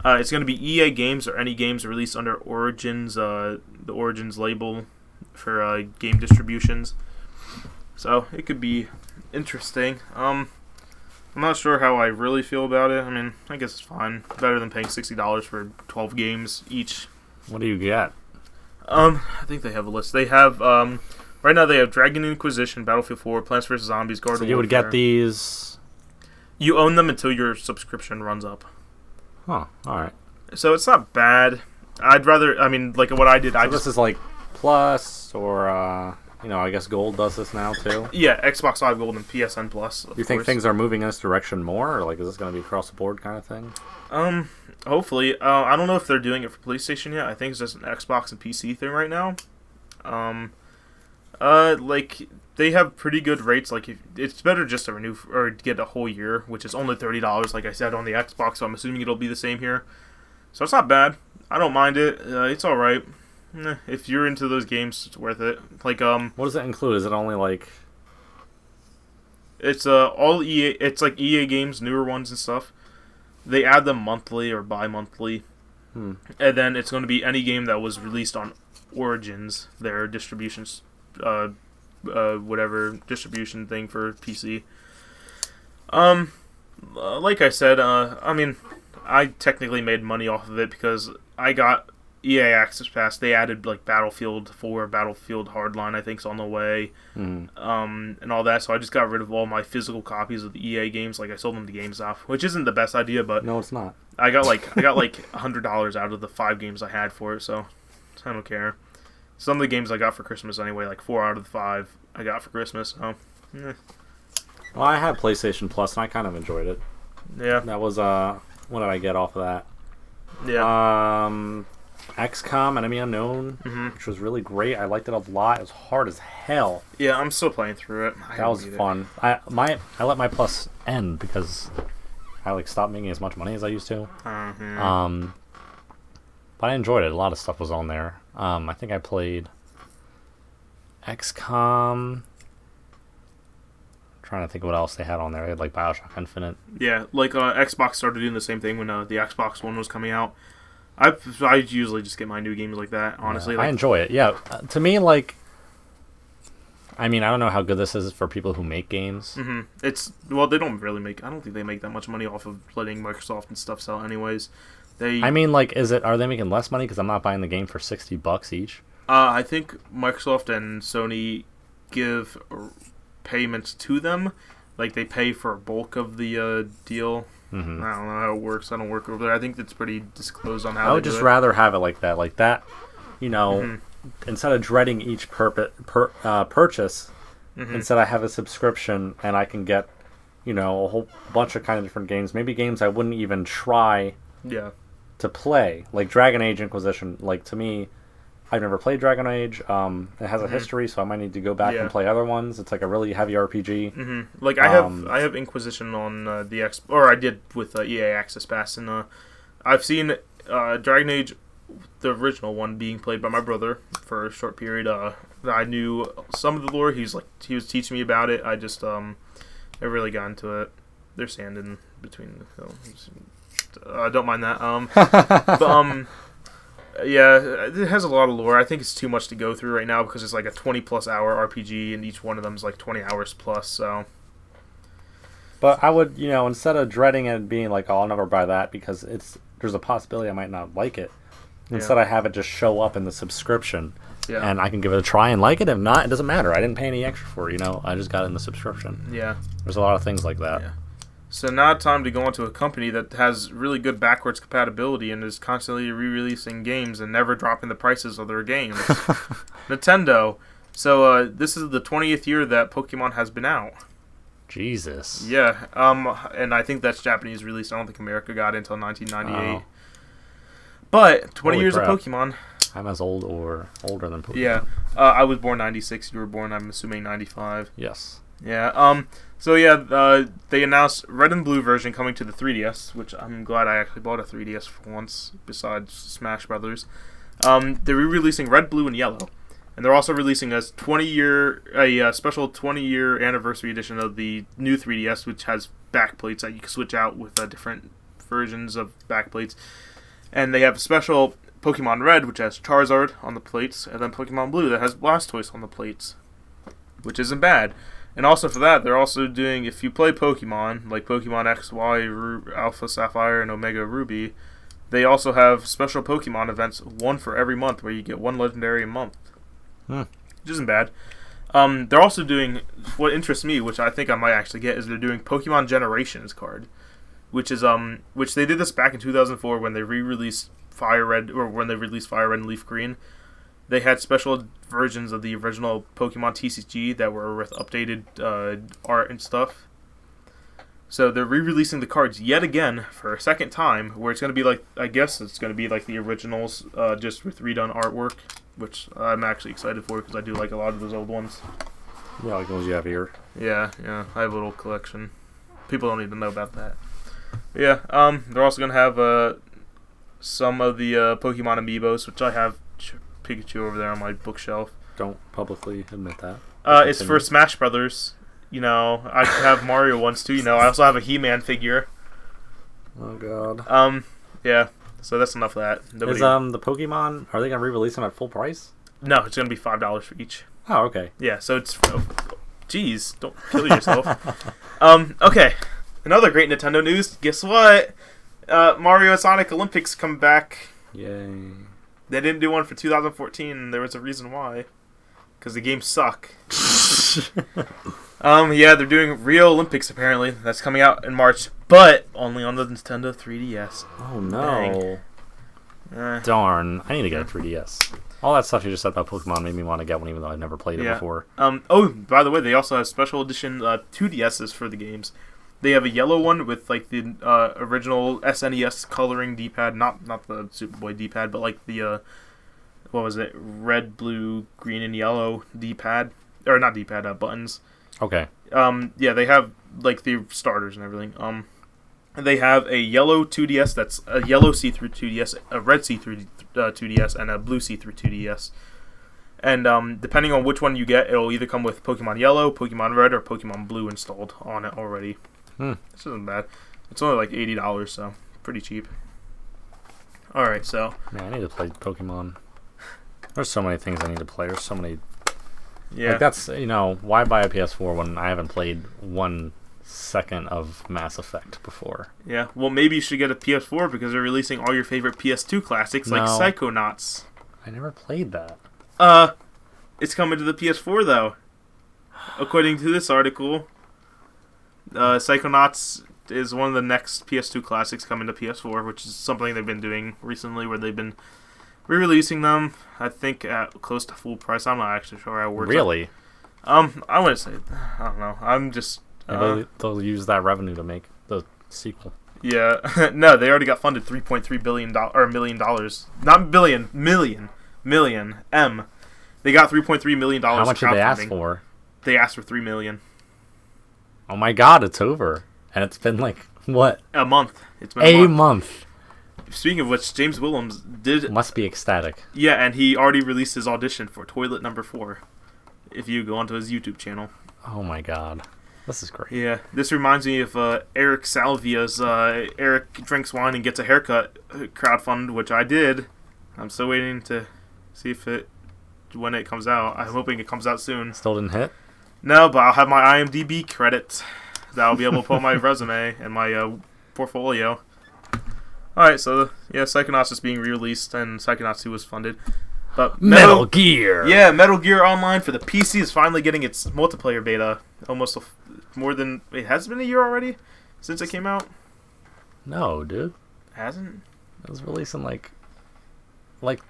It's going to be EA games or any games released under Origins, the Origins label for game distributions. So it could be interesting. I'm not sure how I really feel about it. I mean, I guess it's fine. Better than paying $60 for 12 games each. What do you get? I think they have a list. They have right now they have Dragon Inquisition, Battlefield 4, Plants vs Zombies, Garden Warfare. So you would get these. You own them until your subscription runs up. Huh. All right. So it's not bad. I'd rather. I mean, like what I did. So this is like Plus or I guess Gold does this now too. Yeah, Xbox Live Gold and PSN Plus. Do you think things are moving in this direction more, or like is this going to be across the board kind of thing? Hopefully. I don't know if they're doing it for PlayStation yet. I think it's just an Xbox and PC thing right now. Like they have pretty good rates. Like it's better just to renew or get a whole year, which is only $30. Like I said on the Xbox, so I'm assuming it'll be the same here. So it's not bad. I don't mind it. It's all right. If you're into those games, it's worth it. Like what does it include? Is it only like? It's all EA. It's like EA games, newer ones and stuff. They add them monthly or bi-monthly, and then it's going to be any game that was released on Origins, their distributions, whatever distribution thing for PC. Like I said, I mean, I technically made money off of it because I got EA Access Pass. They added like Battlefield 4, Battlefield Hardline, I think, is on the way, and all that. So I just got rid of all my physical copies of the EA games. Like I sold them to GameStop, which isn't the best idea, but no, it's not. I got like $100 out of the 5 games I had for it, so I don't care. Some of the games I got for Christmas anyway, like 4 out of the 5 I got for Christmas. So, Well, I had PlayStation Plus and I kind of enjoyed it. Yeah. That was what did I get off of that? Yeah. XCOM Enemy Unknown, which was really great. I liked it a lot. It was hard as hell. Yeah, I'm still playing through it. That was fun. I let my Plus end because I stopped making as much money as I used to. But I enjoyed it. A lot of stuff was on there. I think I played XCOM. I'm trying to think of what else they had on there. They had like BioShock Infinite. Yeah, like Xbox started doing the same thing when the Xbox One was coming out. I usually just get my new games like that, honestly. Yeah, like, I enjoy it. Yeah, to me, I mean, I don't know how good this is for people who make games. They don't really make. I don't think they make that much money off of letting Microsoft and stuff sell, anyways. I mean, like, are they making less money because I'm not buying the game for $60 each? I think Microsoft and Sony give payments to them. Like, they pay for a bulk of the deal. Mm-hmm. I don't know how it works. I don't work over there. I think it's pretty disclosed on how I would just rather have it like that. Like that, instead of dreading each purchase, instead I have a subscription and I can get, a whole bunch of kind of different games. Maybe games I wouldn't even try to play. Like Dragon Age Inquisition. Like, to me, I've never played Dragon Age. It has a history, so I might need to go back and play other ones. It's like a really heavy RPG. Like I have Inquisition on the X, or I did with EA Access Pass, and I've seen Dragon Age, the original one, being played by my brother for a short period. I knew some of the lore. He was teaching me about it. I just I really got into it. There's sand in between the hills. I don't mind that. But yeah, it has a lot of lore. I think it's too much to go through right now because it's like a 20+ hour RPG, and each one of them is like 20 hours plus. So, but I would, instead of dreading it being like, oh, I'll never buy that because there's a possibility I might not like it. Instead, I have it just show up in the subscription, and I can give it a try and like it. If not, it doesn't matter. I didn't pay any extra for it. I just got it in the subscription. Yeah, there's a lot of things like that. Yeah. So now it's time to go into a company that has really good backwards compatibility and is constantly re-releasing games and never dropping the prices of their games. Nintendo. So this is the 20th year that Pokemon has been out. Jesus. Yeah. And I think that's Japanese release. I don't think America got it until 1998. Oh. But 20 years of Pokemon. I'm as old or older than Pokemon. Yeah. I was born 96. You were born, I'm assuming, 95. Yes. Yeah. So yeah, they announced Red and Blue version coming to the 3DS, which I'm glad I actually bought a 3DS for once, besides Smash Brothers. They're re-releasing Red, Blue, and Yellow, and they're also releasing a special 20-year anniversary edition of the new 3DS, which has backplates that you can switch out with different versions of backplates. And they have a special Pokemon Red, which has Charizard on the plates, and then Pokemon Blue that has Blastoise on the plates, which isn't bad. And also for that, they're also doing, if you play Pokemon, like Pokemon X, Y, Alpha Sapphire, and Omega Ruby, they also have special Pokemon events, one for every month, where you get one legendary a month. Which isn't bad. They're also doing, what interests me, which I think I might actually get, is they're doing Pokemon Generations card, which they did this back in 2004 when they re-released Fire Red, or when they released Fire Red and Leaf Green. They had special versions of the original Pokemon TCG that were with updated art and stuff. So they're re-releasing the cards yet again for a second time, where it's going to be like, I guess it's going to be like the originals, just with redone artwork, which I'm actually excited for because I do like a lot of those old ones. Yeah, like those you have here. Yeah, I have a little collection. People don't even know about that. But yeah, they're also going to have some of the Pokemon amiibos, which I have Pikachu over there on my bookshelf. Don't publicly admit that. It's for Smash Brothers. I have Mario ones too. I also have a He-Man figure. Oh god. Yeah. So that's enough of that. Is the Pokemon? Are they gonna re-release them at full price? No, it's gonna be $5 for each. Oh, okay. Yeah. So it's. Jeez, don't kill yourself. Okay. Another great Nintendo news. Guess what? Mario and Sonic Olympics come back. Yay. They didn't do one for 2014, and there was a reason why. Because the games suck. Yeah, they're doing Rio Olympics, apparently. That's coming out in March, but only on the Nintendo 3DS. Oh, no. Darn. I need to get a 3DS. All that stuff you just said about Pokemon made me want to get one, even though I've never played it before. By the way, they also have special edition 2DSs for the games. They have a yellow one with like the original SNES coloring D-pad, not the Superboy D-pad, but like the what was it? Red, blue, green, and yellow D-pad, or not D-pad, buttons. Okay. Yeah, they have like the starters and everything. They have a yellow 2DS that's a yellow see-through 2DS, a red see-through 2DS, and a blue see-through 2DS. And depending on which one you get, it'll either come with Pokemon Yellow, Pokemon Red, or Pokemon Blue installed on it already. This isn't bad. It's only like $80, so pretty cheap. Alright, so... Man, I need to play Pokemon. There's so many things I need to play. There's so many... Yeah. Like, that's, why buy a PS4 when I haven't played one second of Mass Effect before. Yeah, well, maybe you should get a PS4 because they're releasing all your favorite PS2 classics like Psychonauts. I never played that. It's coming to the PS4 though. According to this article, Psychonauts is one of the next PS2 classics coming to PS4, which is something they've been doing recently, where they've been re-releasing them. I think at close to full price. I'm not actually sure how it works. Really? I want to say, I don't know. I'm just. They'll use that revenue to make the sequel. Yeah, no, they already got funded $3.3 billion or $1 million, not billion, million. They got $3.3 million. How much did they ask for? They asked for $3 million. Oh my God, it's over, and it's been like what? A month. It's been a month. Speaking of which, James Willems must be ecstatic. Yeah, and he already released his audition for Toilet Number 4. If you go onto his YouTube channel. Oh my God. This is great. Yeah, this reminds me of Eric Salvia's Eric Drinks Wine and Gets a Haircut crowdfund, which I did. I'm still waiting to see when it comes out. I'm hoping it comes out soon. Still didn't hit? No, but I'll have my IMDb credits that I'll be able to put on my resume and my portfolio. Alright, so yeah, Psychonauts is being re-released and Psychonauts 2 was funded. But Metal Gear! Yeah, Metal Gear Online for the PC is finally getting its multiplayer beta. Almost more than... It has been a year already since it came out? No, dude. Hasn't? It was released in like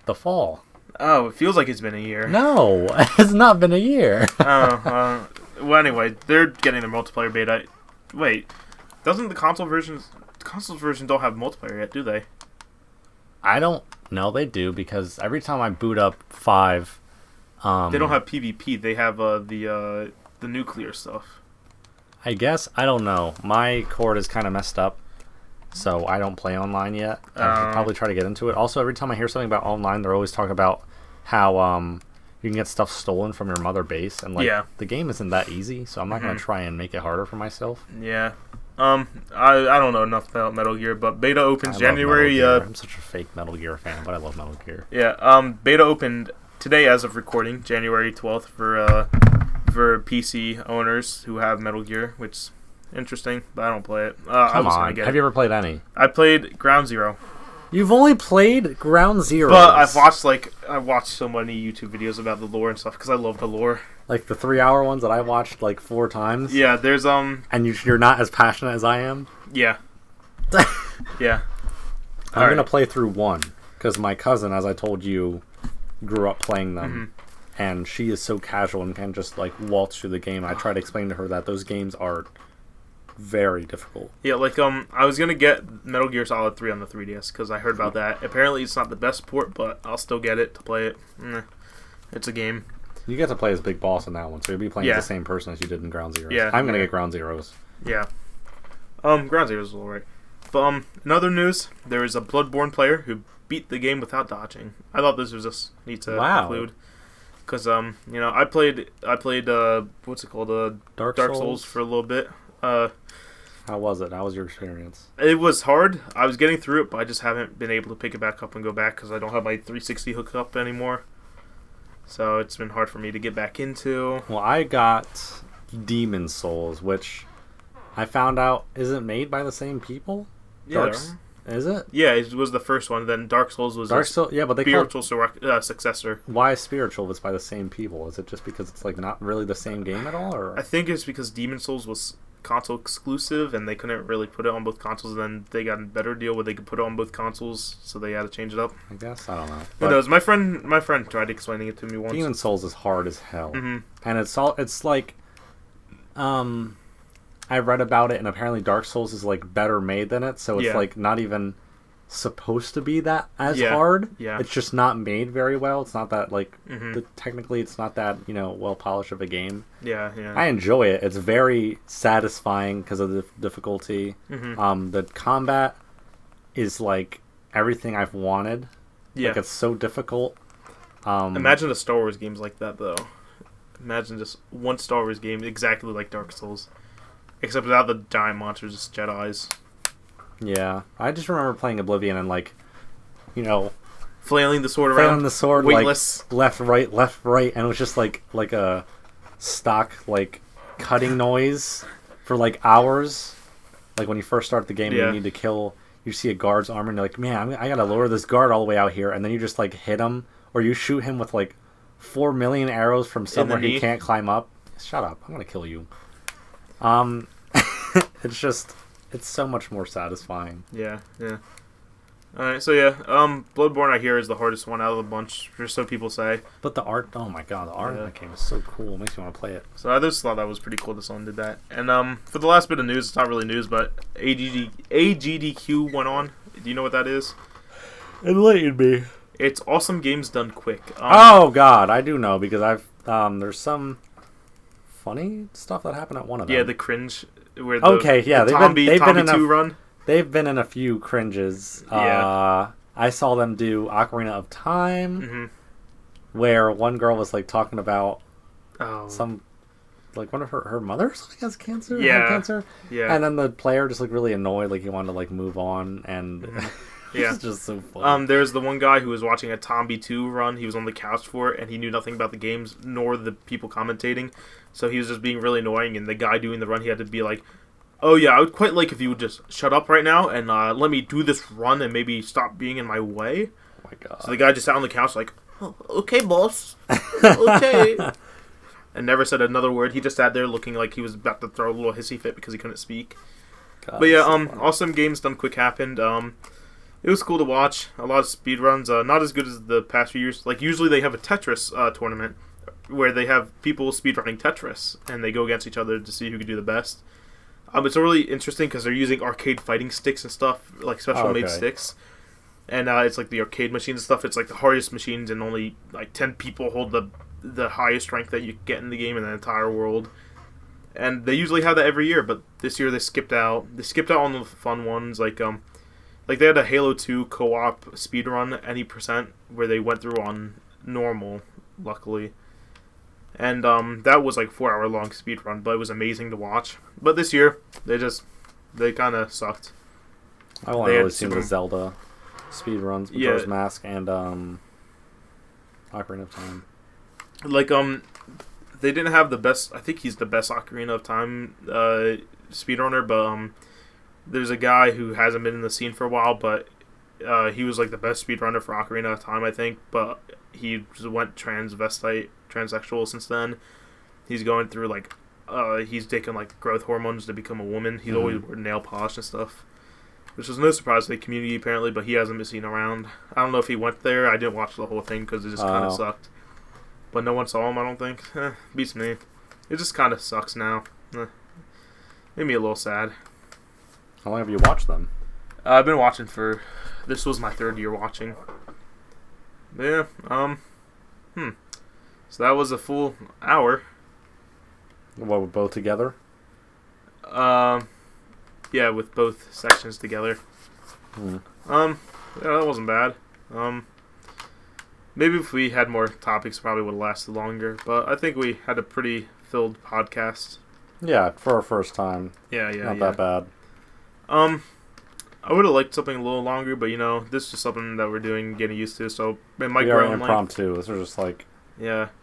the fall. Oh, it feels like it's been a year. No, it has not been a year. Well, anyway, they're getting their multiplayer beta. Wait, doesn't the console version don't have multiplayer yet, do they? I don't know. They do, because every time I boot up 5, they don't have PvP. They have the nuclear stuff. I guess, I don't know. My cord is kind of messed up, so I don't play online yet. I should probably try to get into it. Also, every time I hear something about online, they're always talking about how you can get stuff stolen from your mother base, and the game isn't that easy, so I'm not going to try and make it harder for myself. Yeah. I don't know enough about Metal Gear, but beta opens January. I'm such a fake Metal Gear fan, but I love Metal Gear. Yeah. Beta opened today as of recording, January 12th for PC owners who have Metal Gear, which is interesting, but I don't play it. Come on. Have you ever played any? I played Ground Zero. You've only played Ground Zero. But I watched so many YouTube videos about the lore and stuff because I love the lore. Like the 3-hour ones that I watched like 4 times. Yeah, there's And you're not as passionate as I am. Yeah. Yeah. I'm gonna play through 1 because my cousin, as I told you, grew up playing them, and she is so casual and can just like waltz through the game. I try to explain to her that those games are very difficult. Yeah, like I was gonna get Metal Gear Solid 3 on the 3DS because I heard about that. Apparently, it's not the best port, but I'll still get it to play it. It's a game. You get to play as Big Boss in that one, so you'll be playing as the same person as you did in Ground Zeroes. Yeah, I'm gonna get Ground Zeroes. Yeah. Ground Zeroes is alright. But in other news, there is a Bloodborne player who beat the game without dodging. I thought this was just neat to include. Because I played what's it called, Dark Souls for a little bit. How was it? How was your experience? It was hard. I was getting through it, but I just haven't been able to pick it back up and go back because I don't have my 360 hooked up anymore. So it's been hard for me to get back into. Well, I got Demon Souls, which I found out isn't made by the same people. Yeah, is it? Yeah, it was the first one. Then Dark Souls was yeah, but they spiritual successor. Why spiritual if it's by the same people? Is it just because it's like not really the same game at all? Or I think it's because Demon Souls was console exclusive and they couldn't really put it on both consoles, and then they got a better deal where they could put it on both consoles, so they had to change it up. I guess, I don't know. Who knows? My friend tried explaining it to me once. Demon Souls is hard as hell. And it's like I read about it, and apparently Dark Souls is like better made than it, so it's like not even supposed to be that as hard. Yeah. It's just not made very well. It's not that like technically it's not that, well polished of a game. Yeah. I enjoy it. It's very satisfying because of the difficulty. The combat is like everything I've wanted. Yeah. Like it's so difficult. Imagine the Star Wars games like that though. Imagine just one Star Wars game exactly like Dark Souls. Except without the giant monsters, just Jedis. Yeah, I just remember playing Oblivion and flailing the sword around. Flailing the sword, weightless. Left, right, and it was just like a stock cutting noise. for like hours. Like when you first start the game, Yeah. you need to kill. You see a guard's armor, and you're like, man, I gotta lower this guard all the way out here, and then you just like hit him, or you shoot him with like 4 million arrows from somewhere he can't climb up. Shut up! I'm gonna kill you. It's so much more satisfying. Yeah. Alright, so yeah, Bloodborne I hear is the hardest one out of the bunch, or so people say. But the art, oh my god, the art in that game is so cool. It makes me want to play it. So I just thought that was pretty cool that someone did that. And for the last bit of news, it's not really news, but AGDQ went on. Do you know what that is? Enlighten me. It's Awesome Games Done Quick. Oh god, I do know because there's some funny stuff that happened at one of them. Yeah, the cringe. Where they've been in 2 run. They've been in a few cringes. Yeah. I saw them do Ocarina of Time, where one girl was like talking about some, like one of her mother or something has cancer. Yeah. Had cancer. Yeah. And then the player just like really annoyed, like he wanted to like move on, and Yeah. it's just so funny. There's the one guy who was watching a Tombi 2 run. He was on the couch for it, and he knew nothing about the games nor the people commentating. So he was just being really annoying, and the guy doing the run, he had to be like, oh yeah, I would quite like if you would just shut up right now and let me do this run and maybe stop being in my way. Oh my god. So the guy just sat on the couch like, oh, okay, boss. Okay. And never said another word. He just sat there looking like he was about to throw a little hissy fit because he couldn't speak. God, but yeah, so Awesome Games Done Quick happened. It was cool to watch. A lot of speedruns. Not as good as the past few years. Like, usually they have a Tetris tournament where they have people speedrunning Tetris, and they go against each other to see who can do the best. It's really interesting because they're using arcade fighting sticks and stuff, like special-made sticks. And it's like the arcade machines and stuff. It's like the hardest machines, and only like 10 people hold the highest rank that you get in the game in the entire world. And they usually have that every year, but this year they skipped out. They skipped out on the fun ones, like they had a Halo 2 co-op speedrun, any percent, where they went through on normal, luckily. And that was like 4-hour long speedrun, but it was amazing to watch. But this year, they kind of sucked. I've only really seen the Zelda speedruns, Majora's Mask, and Ocarina of Time. Like, they didn't have the best, I think he's the best Ocarina of Time speedrunner, but there's a guy who hasn't been in the scene for a while, but he was like the best speedrunner for Ocarina of Time, I think, but he just went transsexual since then. He's going through like he's taking like growth hormones to become a woman. He's always wearing nail polish and stuff, which is no surprise to the community apparently, but he hasn't been seen around. I don't know if he went there. I didn't watch the whole thing because it just kind of sucked, but no one saw him. I don't think. Beats me. It just kind of sucks now. Made me a little sad. How long have you watched them? I've been watching this was my 3rd year watching. Yeah, So that was a full hour. What, with both together? Yeah, with both sections together. Yeah, that wasn't bad. Maybe if we had more topics, probably would have lasted longer. But I think we had a pretty filled podcast. Yeah, for our first time. Yeah. Not that bad. I would have liked something a little longer, but this is just something that we're doing, getting used to. So it might we grow are in impromptu. This was just like,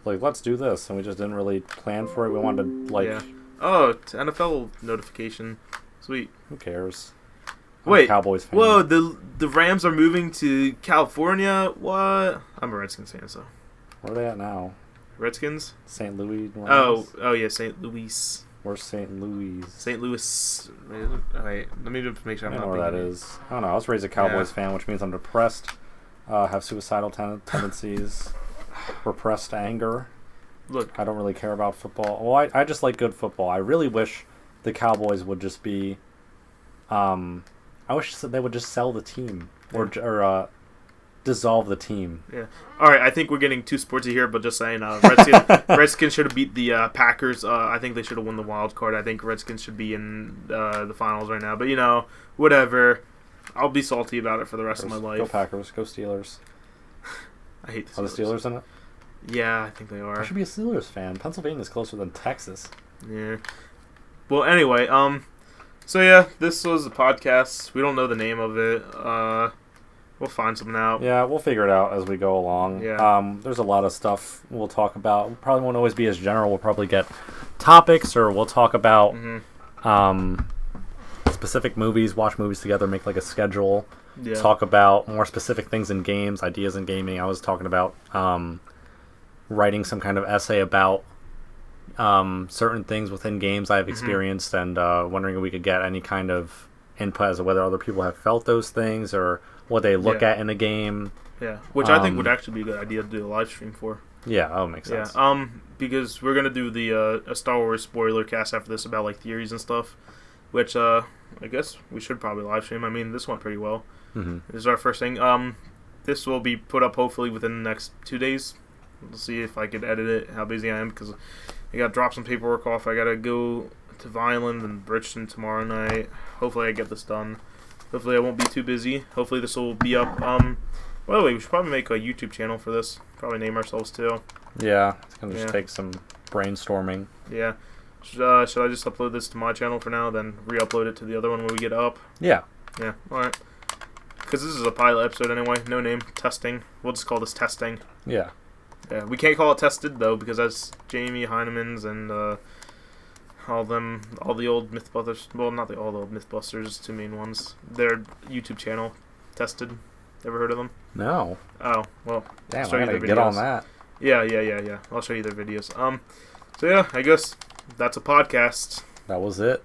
let's do this, and we just didn't really plan for it. We wanted to Oh, NFL notification, sweet. Who cares? Wait, Cowboys fan. Whoa, the Rams are moving to California. What? I'm a Redskins fan, so. Where are they at now? Redskins? St. Louis. Oh yeah, St. Louis. Where's St. Louis? St. Louis. Wait, let me just make sure I'm not. I know where that is. I don't know. I was raised a Cowboys fan, which means I'm depressed, have suicidal tendencies, repressed anger. Look, I don't really care about football. Well, I just like good football. I really wish the Cowboys would just be. I wish they would just sell the team or dissolve the team. Yeah. All right. I think we're getting too sportsy here, but just saying, Redskins should have beat the Packers. I think they should have won the wild card. I think Redskins should be in the finals right now. But whatever. I'll be salty about it for the rest of my life. Go Packers. Go Steelers. I hate the Steelers. Are the Steelers in it? Yeah, I think they are. I should be a Steelers fan. Pennsylvania's closer than Texas. Yeah. Well, anyway, so yeah, this was a podcast. We don't know the name of it. We'll find something out. Yeah, we'll figure it out as we go along. Yeah. There's a lot of stuff we'll talk about. Probably won't always be as general. We'll probably get topics, or we'll talk about specific movies, watch movies together, make like a schedule, Yeah. talk about more specific things in games, ideas in gaming. I was talking about writing some kind of essay about certain things within games I've experienced, and wondering if we could get any kind of input as to whether other people have felt those things or what they look at in a game. Yeah, which I think would actually be a good idea to do a live stream for. Yeah, that would make sense. Yeah, because we're gonna do the a Star Wars spoiler cast after this about like theories and stuff, which I guess we should probably live stream. I mean, this went pretty well. Mm-hmm. This is our first thing. This will be put up hopefully within the next 2 days. We'll see if I could edit it, how busy I am, because I got to drop some paperwork off. I got to go to Vineland and Bridgeton tomorrow night. Hopefully I get this done. Hopefully I won't be too busy. Hopefully this will be up. By the way, we should probably make a YouTube channel for this. Probably name ourselves too. Yeah, it's going to just take some brainstorming. Yeah. Should I just upload this to my channel for now, then re-upload it to the other one when we get up? Yeah. Yeah, alright. Because this is a pilot episode anyway. No name. Testing. We'll just call this testing. Yeah. Yeah, we can't call it tested though, because that's Jamie Heinemann's and all the old Mythbusters. Well, not all the old Mythbusters, 2 main ones. Their YouTube channel, Tested. Ever heard of them? No. Oh, well. Damn, I gotta get on that. Yeah. I'll show you their videos. So yeah, I guess that's a podcast. That was it.